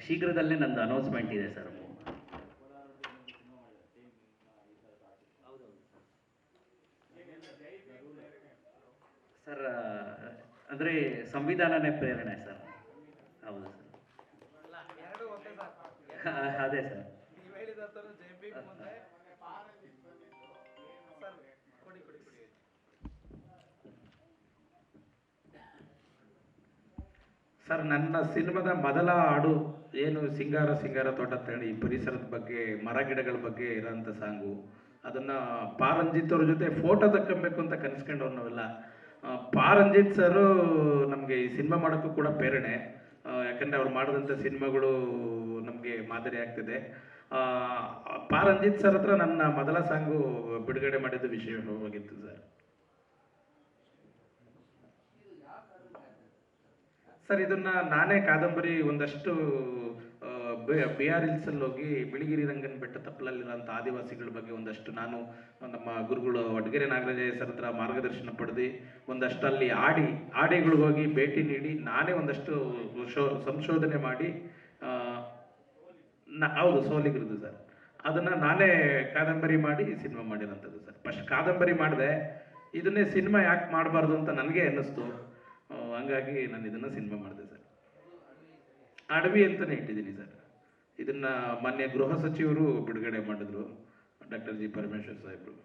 ಶೀಘ್ರದಲ್ಲೇ ನಂದು ಅನೌನ್ಸ್ಮೆಂಟ್ ಇದೆ ಸರ್. ಸರ್ ಅಂದರೆ ಸಂವಿಧಾನನೇ ಪ್ರೇರಣೆ ಸರ್. ಹೌದು ಸರ್, ಅದೇ ಸರ್. ಸರ್, ನನ್ನ ಸಿನಿಮಾದ ಮೊದಲ ಹಾಡು ಏನು ಸಿಂಗಾರ ಸಿಂಗಾರ ತೋಟ ಅಂತೇಳಿ ಈ ಪರಿಸರದ ಬಗ್ಗೆ, ಮರ ಗಿಡಗಳ ಬಗ್ಗೆ ಇರೋಂಥ ಸಾಂಗು. ಅದನ್ನು ಪಾರಂಜಿತ್ ಅವ್ರ ಜೊತೆ ಫೋಟೋ ತಕ್ಕೊಬೇಕು ಅಂತ ಕನಸ್ಕೊಂಡವ್ರು ನಾವೆಲ್ಲ. ಪಾರಂಜಿತ್ ಸರು ನಮಗೆ ಈ ಸಿನಿಮಾ ಮಾಡೋಕ್ಕೂ ಕೂಡ ಪ್ರೇರಣೆ. ಯಾಕಂದರೆ ಅವ್ರು ಮಾಡಿದಂಥ ಸಿನಿಮಾಗಳು ನಮಗೆ ಮಾದರಿ ಆಗ್ತಿದೆ. ಪಾರಂಜಿತ್ ಸರ್ ಹತ್ರ ನನ್ನ ಮೊದಲ ಸಾಂಗು ಬಿಡುಗಡೆ ಮಾಡಿದ ವಿಷಯವಾಗಿತ್ತು ಸರ್. ಸರ್ ಇದನ್ನ ನಾನೇ ಕಾದಂಬರಿ ಒಂದಷ್ಟು ಬಿ ಆರ್ ಹಿಲ್ಸಲ್ಲಿ ಹೋಗಿ ಬಿಳಿಗಿರಿ ರಂಗನ ಬೆಟ್ಟ ತಪ್ಪಲಲ್ಲಿರೋಂಥ ಆದಿವಾಸಿಗಳ ಬಗ್ಗೆ ಒಂದಷ್ಟು ನಾನು ನಮ್ಮ ಗುರುಗಳು ವಡ್ಗೆರೆ ನಾಗರಾಜಯ್ಯ ಸರ್ ಹತ್ರ ಮಾರ್ಗದರ್ಶನ ಪಡೆದು ಒಂದಷ್ಟು ಅಲ್ಲಿ ಆಡಿಗಳಿಗೆ ಹೋಗಿ ಭೇಟಿ ನೀಡಿ ನಾನೇ ಒಂದಷ್ಟು ಸಂಶೋಧನೆ ಮಾಡಿ ಹೌದು ಸೋಲಿಗರದು ಸರ್, ಅದನ್ನು ನಾನೇ ಕಾದಂಬರಿ ಮಾಡಿ ಸಿನಿಮಾ ಮಾಡಿರೋಂಥದ್ದು ಸರ್. ಫಸ್ಟ್ ಕಾದಂಬರಿ ಮಾಡಿದೆ, ಇದನ್ನೇ ಸಿನಿಮಾ ಯಾಕೆ ಮಾಡಬಾರ್ದು ಅಂತ ನನಗೆ ಅನ್ನಿಸ್ತು. ಹಂಗಾಗಿ ನಾನು ಇದನ್ನು ಸಿನಿಮಾ ಮಾಡಿದೆ ಸರ್. ಅಡವಿ ಅಂತಲೇ ಇಟ್ಟಿದ್ದೀನಿ ಸರ್. ಇದನ್ನು ಮಾನ್ಯ ಗೃಹ ಸಚಿವರು ಬಿಡುಗಡೆ ಮಾಡಿದ್ರು, ಡಾಕ್ಟರ್ ಜಿ ಪರಮೇಶ್ವರ್ ಸಾಹೇಬರು.